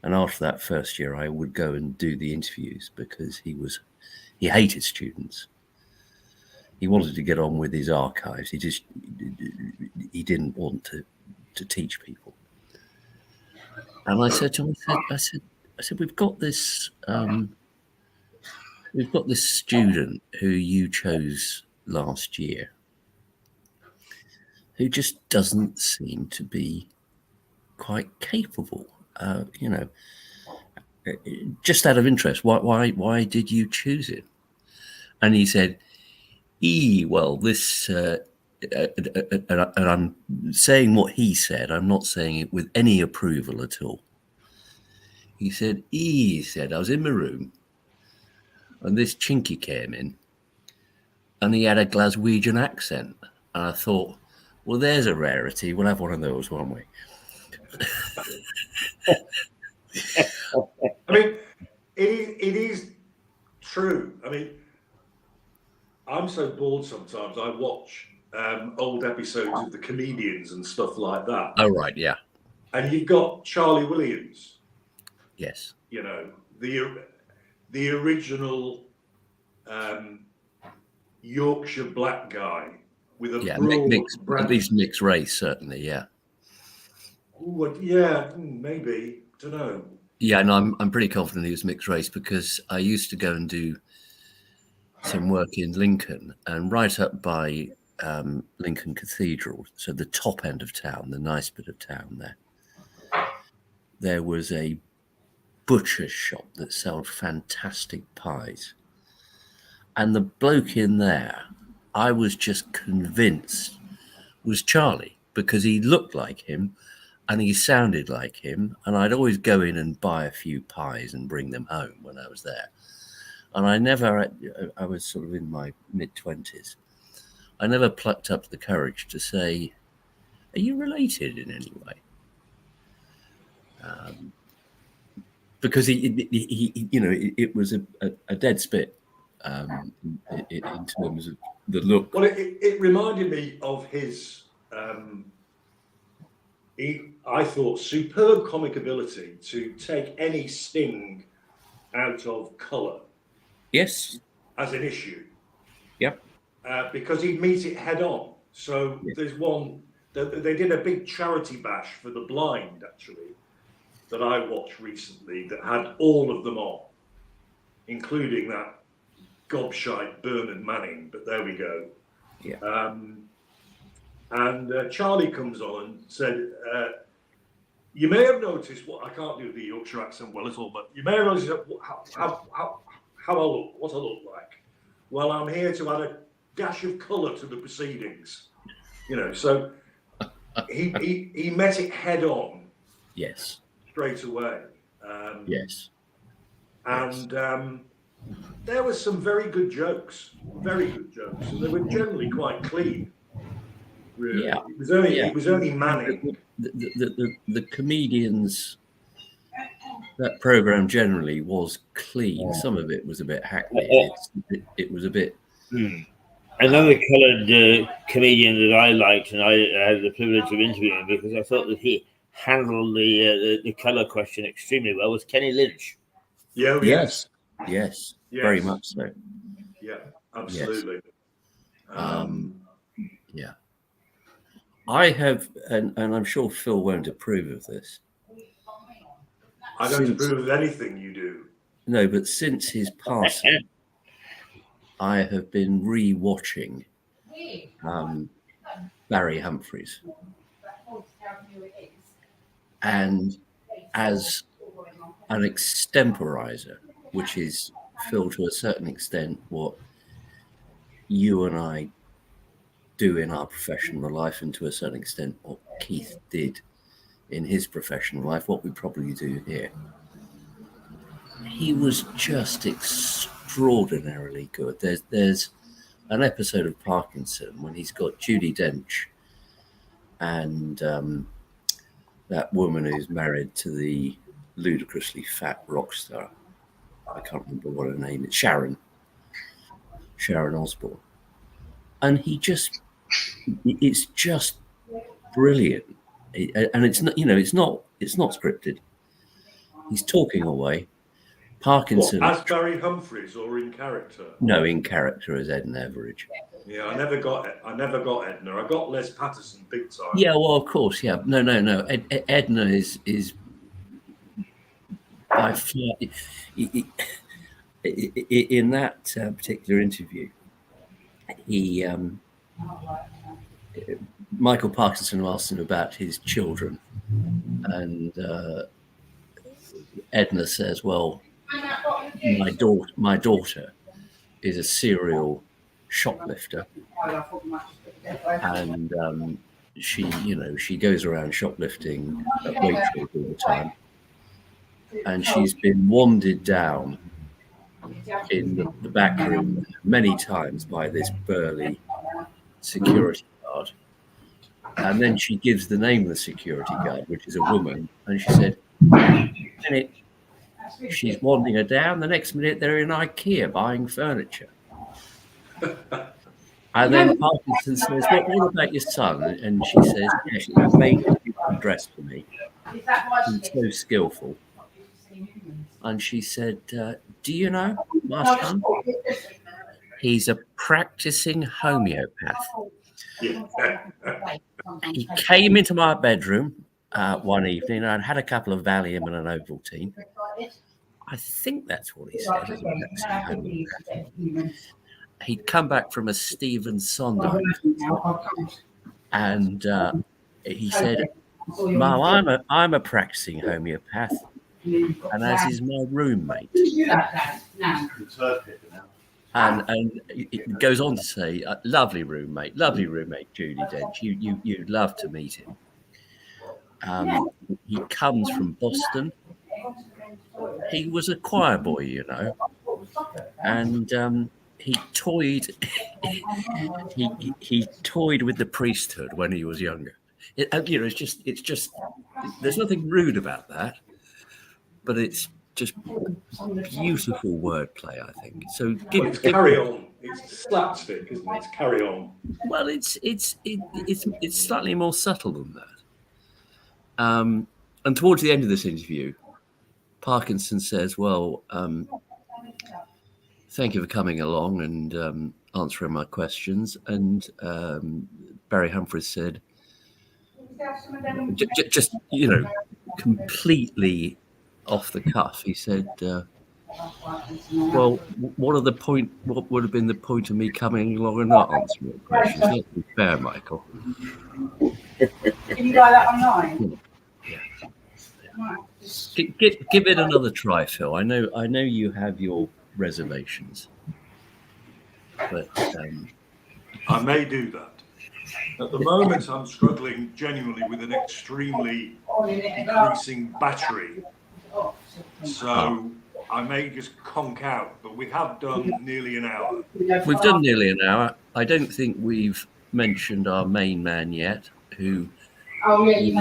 and after that first year, I would go and do the interviews because he hated students. He wanted to get on with his archives. He didn't want to teach people. And I said to him, I said, we've got this student who you chose last year, who just doesn't seem to be quite capable. Just out of interest, why did you choose him? And he said, well, this, and I'm saying what he said. I'm not saying it with any approval at all. He said, I was in my room, and this chinky came in, and he had a Glaswegian accent. And I thought, well, there's a rarity. We'll have one of those, won't we? I mean, it is true. I mean, I'm so bored sometimes. I watch old episodes of The Comedians and stuff like that. Oh, right, yeah. And you've got Charlie Williams. Yes. You know, the original Yorkshire black guy with a broad, at least mixed race, certainly, yeah. Ooh, yeah, maybe. Don't know. Yeah, no, I'm pretty confident he was mixed race because I used to go and do some work in Lincoln, and right up by Lincoln Cathedral, so the top end of town, the nice bit of town there was a butcher's shop that sold fantastic pies. And the bloke in there, I was just convinced was Charlie, because he looked like him and he sounded like him. And I'd always go in and buy a few pies and bring them home when I was there. And I was sort of in my mid-20s. I never plucked up the courage to say, are you related in any way? Because it was a dead spit in terms of the look. Well, it reminded me of his, I thought, superb comic ability to take any sting out of colour. Yes. As an issue. Yep. Because he'd meet it head on. So there's one, they did a big charity bash for the blind, actually, that I watched recently that had all of them on, including that gobshite Bernard Manning, but there we go. Yeah. And Charlie comes on and said, you may have noticed I can't do the Yorkshire accent well at all, but you may have noticed how I look, what I look like. Well, I'm here to add a dash of colour to the proceedings. So he met it head on. Yes. Straight away. Yes. And there were some very good jokes. And they were generally quite clean. Really. Yeah. It was only Manning. The comedians, that program generally was clean. Some of it was a bit hackneyed. It was a bit. Another coloured comedian that I liked, and I had the privilege of interviewing because I thought that he handled the colour question extremely well, was Kenny Lynch. Yeah. Yes. Very much so. Yeah, absolutely. Yes. Yeah. I have, and I'm sure Phil won't approve of this. I don't approve of anything you do. No, but since his passing, I have been re-watching Barry Humphries. And as an extemporizer, which is, Phil, to a certain extent, what you and I do in our professional life, and to a certain extent what Keith did in his professional life, what we probably do here. He was just extraordinarily good. There's an episode of Parkinson when he's got Judi Dench and that woman who's married to the ludicrously fat rock star. I can't remember what her name is. Sharon Osbourne. And it's just brilliant. And it's not, it's not scripted. He's talking away. Parkinson. What, as Barry Humphries or in character? No, in character as Edna Everage. Yeah, I never got Edna. I got Les Patterson big time. Yeah, well, of course, yeah. No. Edna is by far in that particular interview. Michael Parkinson asked him about his children, and Edna says, "Well, my daughter is a serial shoplifter, and she goes around shoplifting at Wakefield all the time, and she's been wanded down in the back room many times by this burly security guard, and then she gives the name of the security guard, which is a woman, and she said, minute she's wanding her down, the next minute they're in IKEA buying furniture." And then Parkinson says, what about your son? And she says, yeah, he made a dress for me. He's so skillful. And she said, do you know my son? He's a practicing homeopath. He came into my bedroom one evening. I'd had a couple of Valium and an Ovaltine. I think that's what he said. he'd come back from a Stephen Sondheim, and he said, "Mum, I'm a practicing homeopath, and as is my roommate." And it goes on to say, lovely roommate, Judy Dench. You'd love to meet him. He comes from Boston. He was a choir boy, you know, and he toyed. he toyed with the priesthood when he was younger. It's just. There's nothing rude about that, but it's just beautiful wordplay, I think. So carry on. It's slapstick, isn't it? It's carry on. Well, it's slightly more subtle than that. And towards the end of this interview, Parkinson says, "Well, thank you for coming along and answering my questions." And Barry Humphries said, just completely off the cuff, he said, "Well, what would have been the point of me coming along and not answering your questions? Let's be fair, Michael." Can you buy that online? Yeah. Give it another try, Phil. I know you have your reservations, but I may do that. At the moment, I'm struggling genuinely with an extremely decreasing battery. So I may just conk out, but we have done nearly an hour. We've done nearly an hour. I don't think we've mentioned our main man yet, who we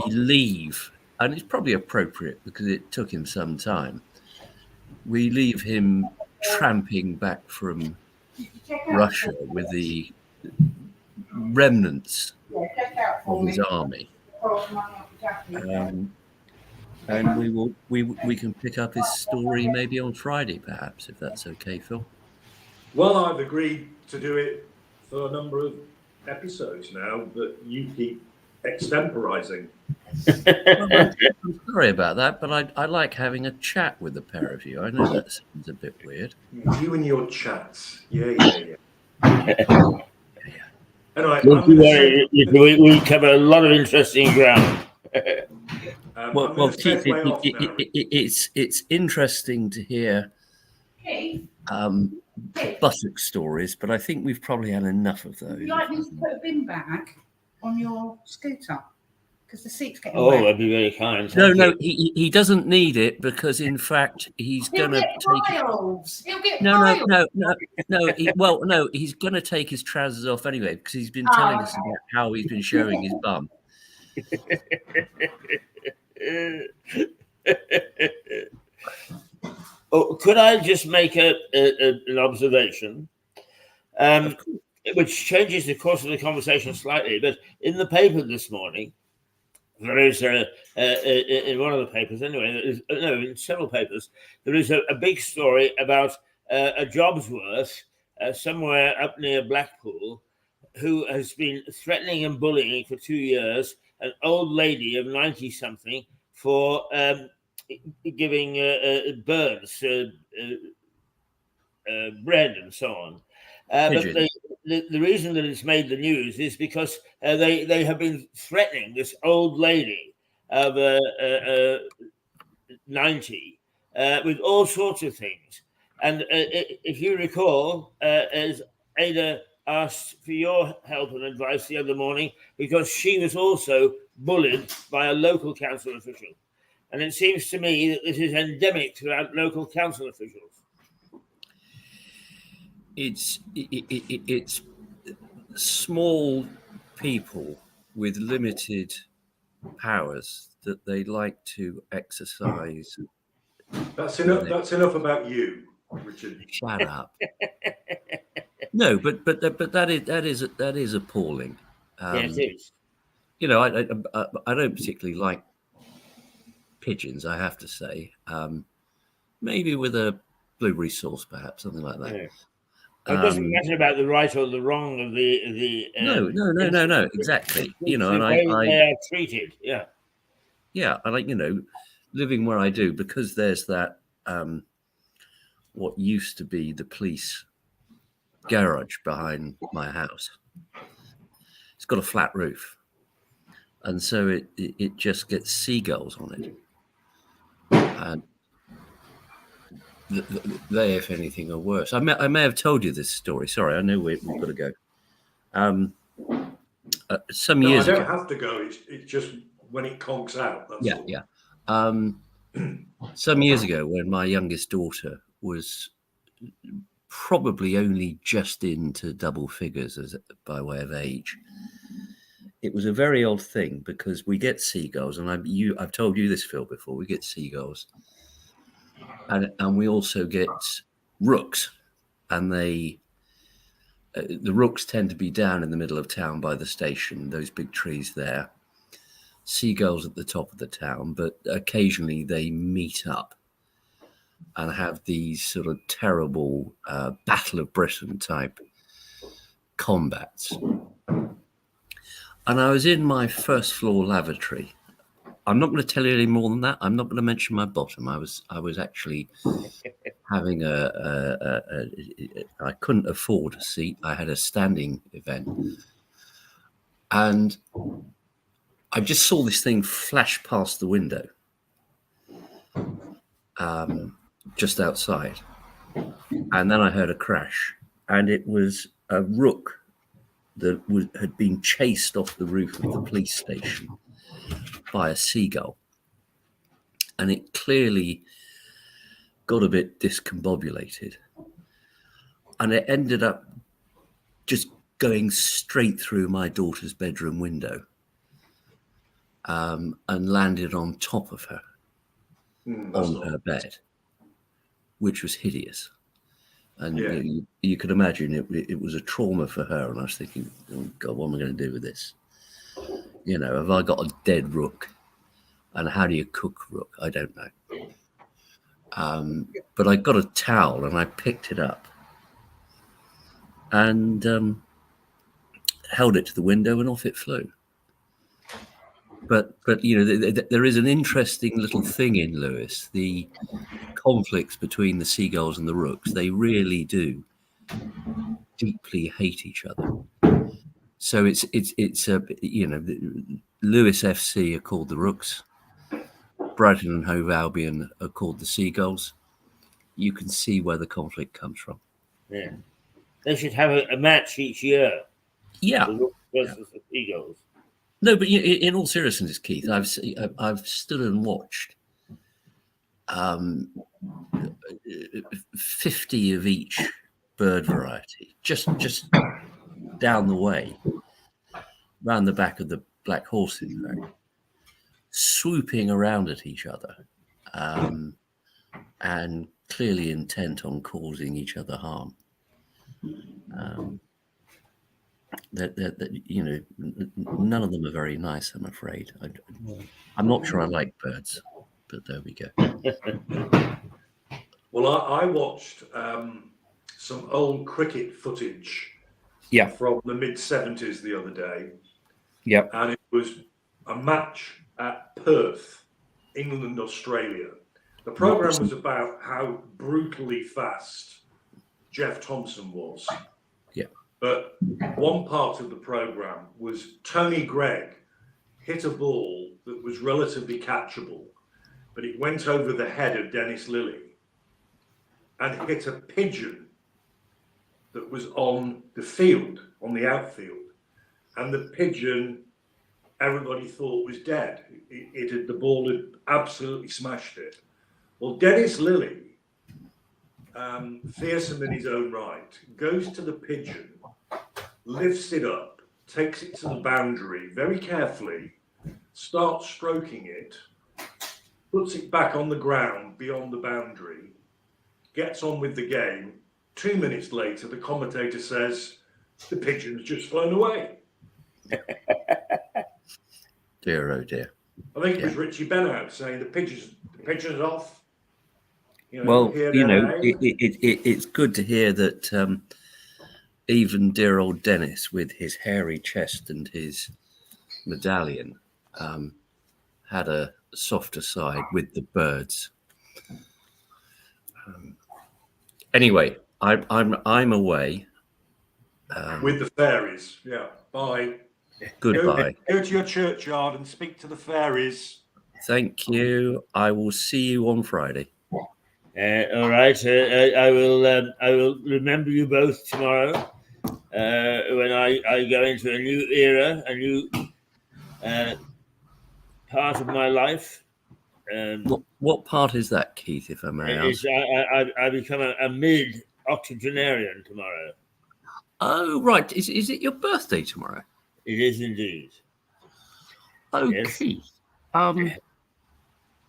leave, and it's probably appropriate because it took him some time. We leave him tramping back from Russia with the remnants of his army. And we can pick up his story maybe on Friday, perhaps, if that's okay, Phil. Well, I've agreed to do it for a number of episodes now, but you keep extemporizing. Well, I'm sorry about that, but I like having a chat with the pair of you. I know that sounds a bit weird. You and your chats. Yeah. Anyway, we cover a lot of interesting ground. It's interesting to hear buttock stories, but I think we've probably had enough of those. Would you like me to put a bin bag on your scooter? Because the seat's getting wet. That'd be very kind. No, he doesn't need it because, in fact, he's going to take. He'll get No. He's going to take his trousers off anyway because he's been telling us about how he's been showing his bum. Could I just make an observation, which changes the course of the conversation slightly? But in the paper this morning, there is in one of the papers anyway. In several papers, there is a big story about a job's worth somewhere up near Blackpool, who has been threatening and bullying for 2 years an old lady of 90-something for giving birds bread and so on. But the reason that it's made the news is because they have been threatening this old lady of 90 with all sorts of things. And if you recall, as Ada asked for your help and advice the other morning, because she was also bullied by a local council official. And it seems to me that this is endemic throughout local council officials. It's small people with limited powers that they like to exercise. That's enough about you, Richard. Shut up. No, but that is appalling. Yes, it is. I don't particularly like pigeons, I have to say. Maybe with a blueberry sauce, perhaps, something like that. Yeah. It doesn't matter about the right or the wrong of the. No, exactly. They are treated. Yeah. Yeah, I like living where I do, because there's that what used to be the police garage behind my house. It's got a flat roof, and so it just gets seagulls on it, and they, if anything, are worse. I may have told you this story. Sorry, I know we've got to go. Some No, I years don't ago. have to go. It's just when it conks out. That's all. Yeah. Some years ago, when my youngest daughter was probably only just into double figures by way of age, it was a very odd thing because we get seagulls, and I've told you this, Phil, before. We get seagulls, and we also get rooks, and the rooks tend to be down in the middle of town by the station, those big trees there. Seagulls at the top of the town, but occasionally they meet up and have these sort of terrible Battle of Britain type combats. And I was in my first floor lavatory. I'm not going to tell you any more than that. I'm not going to mention my bottom. I was actually having I couldn't afford a seat. I had a standing event, and I just saw this thing flash past the window, just outside, and then I heard a crash, and it was a rook that had been chased off the roof of the police station by a seagull, and it clearly got a bit discombobulated, and it ended up just going straight through my daughter's bedroom window, and landed on top of her on her bed, which was hideous. And you could imagine it was a trauma for her. And I was thinking, oh God, what am I going to do with this? You know, have I got a dead rook? And how do you cook rook? I don't know. But I got a towel and I picked it up and held it to the window, and off it flew. But you know, there is an interesting little thing in Lewis. The conflicts between the seagulls and the rooks, they really do deeply hate each other. So it's you know, Lewis FC are called the Rooks, Brighton and Hove Albion are called the Seagulls. You can see where the conflict comes from. Yeah, they should have a match each year. Yeah, the Rooks versus the Seagulls. No, but in all seriousness, Keith, I've stood and watched 50 of each bird variety just down the way, round the back of the Black Horse, in fact, swooping around at each other, and clearly intent on causing each other harm. That you know, none of them are very nice, I'm afraid. I'm not sure I like birds, but there we go. Well, I watched some old cricket footage from the mid-70s the other day. Yep. And it was a match at Perth, England, Australia. The programme was about how brutally fast Jeff Thompson was. But one part of the programme was Tony Gregg hit a ball that was relatively catchable, but it went over the head of Dennis Lilly and hit a pigeon that was on the field, on the outfield. And the pigeon, everybody thought was dead. The ball had absolutely smashed it. Well, Dennis Lilly, fearsome in his own right, goes to the pigeon, lifts it up, takes it to the boundary very carefully, starts stroking it, puts it back on the ground beyond the boundary, gets on with the game. 2 minutes later, the commentator says, the pigeon's just flown away. Dear, oh dear. I think it was Richie Bennout saying the pigeon's off. You know, well, you know, it's good to hear that even dear old Dennis, with his hairy chest and his medallion, had a softer side with the birds. Anyway, I'm away. With the fairies. Yeah. Bye. Goodbye. Go to your churchyard and speak to the fairies. Thank you. I will see you on Friday. All right. I will remember you both tomorrow when I go into a new era, a new part of my life. What part is that, Keith, if I may ask? I become a mid-octogenarian tomorrow. Oh, right. Is it your birthday tomorrow? It is indeed. Oh, Yes. Keith.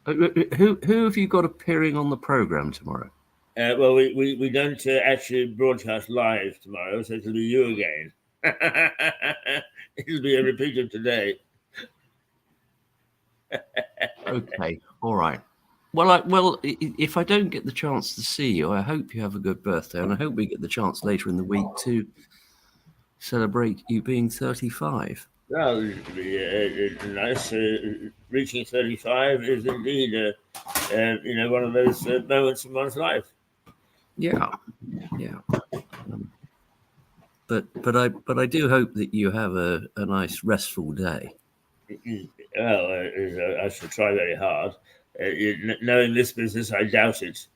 Who have you got appearing on the programme tomorrow? Well, we don't actually broadcast live tomorrow, so it'll be you again. It'll be a repeat of today. Okay, all right. Well, if I don't get the chance to see you, I hope you have a good birthday, and I hope we get the chance later in the week to celebrate you being 35. Well, it's nice. Reaching 35 is indeed, one of those moments in one's life. Yeah. But I do hope that you have a nice restful day. Well, I shall try very hard. Knowing this business, I doubt it.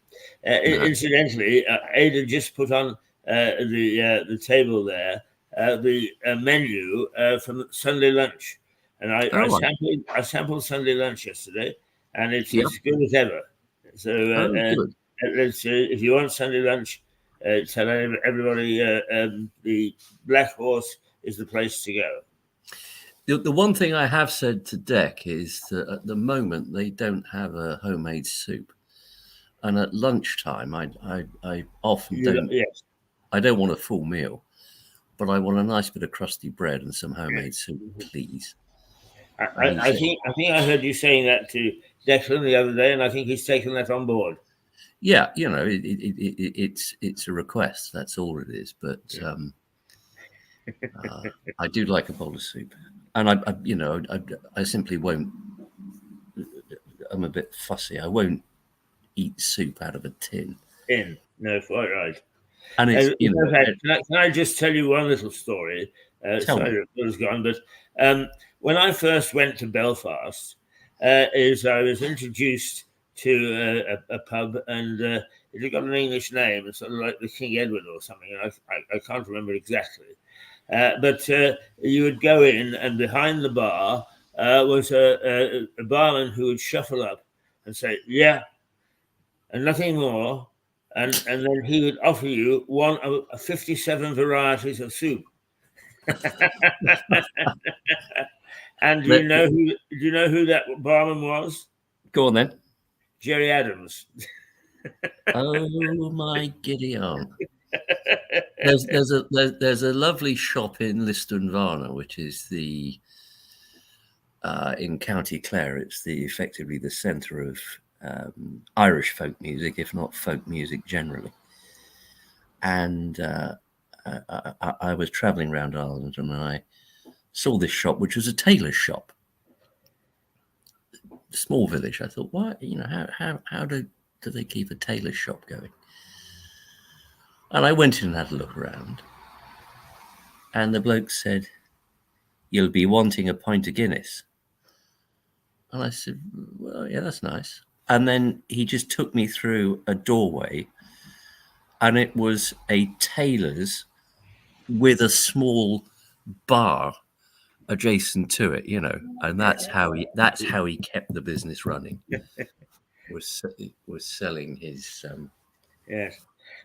Incidentally, Ada just put on the table there the menu from Sunday lunch, and I sampled Sunday lunch yesterday, and it's as good as ever. So good. if you want Sunday lunch, tell everybody the Black Horse is the place to go. The one thing I have said to Dec is that at the moment they don't have a homemade soup, and at lunchtime I often don't. Yes. I don't want a full meal, but I want a nice bit of crusty bread and some homemade soup, please. I think I heard you saying that to Declan the other day, and I think he's taken that on board. Yeah, it's a request. That's all it is. But I do like a bowl of soup, and I simply won't. I'm a bit fussy. I won't eat soup out of a tin. No, quite right. And it's can I just tell you one little story? Sorry, it was gone, but when I first went to Belfast, I was introduced to a pub, and it had got an English name, it's sort of like the King Edward or something. I can't remember exactly, but you would go in, and behind the bar was a barman who would shuffle up and say, "Yeah," and nothing more. And then he would offer you one of 57 varieties of soup. And do you know who that barman was? Go on then. Jerry Adams. Oh my giddy aunt. There's a lovely shop in Liston Varna, which is the in County Clare. It's effectively the centre of Irish folk music, if not folk music generally. And I was travelling around Ireland, and I saw this shop, which was a tailor's shop, small village. I thought, why? How do they keep a tailor's shop going? And I went in and had a look around, and the bloke said, "You'll be wanting a pint of Guinness." And I said, "Well, yeah, that's nice." And then he just took me through a doorway, and it was a tailor's with a small bar adjacent to it, and that's how he kept the business running. was selling his yes.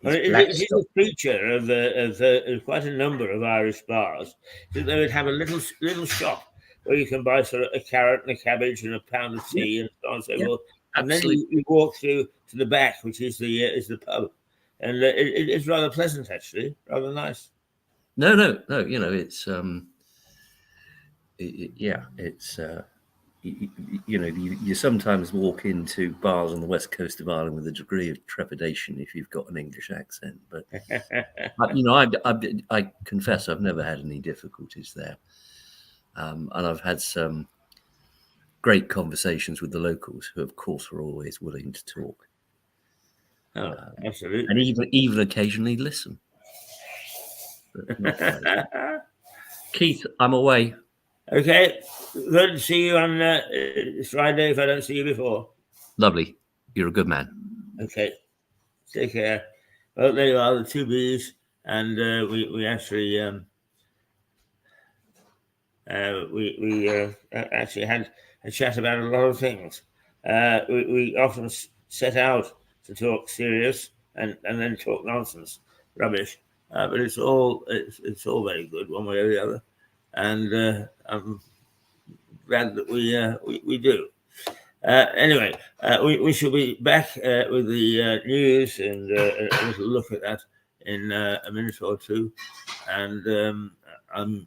It's a feature of quite a number of Irish bars that they would have a little shop where you can buy sort of a carrot and a cabbage and a pound of tea and so on and so forth. And then you walk through to the back, which is the pub, and it's rather pleasant, actually, rather nice. No, it's it's you sometimes walk into bars on the west coast of Ireland with a degree of trepidation if you've got an English accent, but I confess I've never had any difficulties there, and I've had some great conversations with the locals, who of course were always willing to talk. Absolutely, and even occasionally listen. but not quite. Keith, I'm away. Okay, good to see you on Friday if I don't see you before. Lovely. You're a good man. Okay, take care. Well, there you are, the two Bs, and we actually actually had a chat about a lot of things. We often set out to talk serious and then talk nonsense, rubbish, but it's all very good one way or the other, and I'm glad that we do. Anyway, we shall be back with the news and a little look at that in a minute or two. And I'm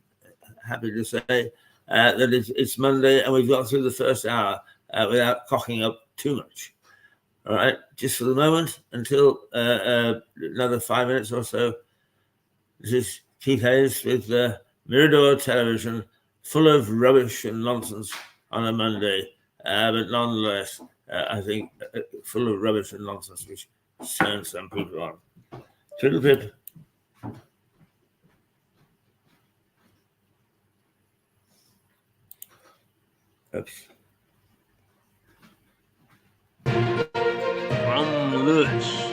happy to say that it's Monday and we've got through the first hour without cocking up too much. All right, just for the moment, until another 5 minutes or so. This is Keith Hayes with Mirador Television, full of rubbish and nonsense on a Monday. But nonetheless, I think full of rubbish and nonsense, which turns some people on. Twiddle pip. Oops. From Lewis.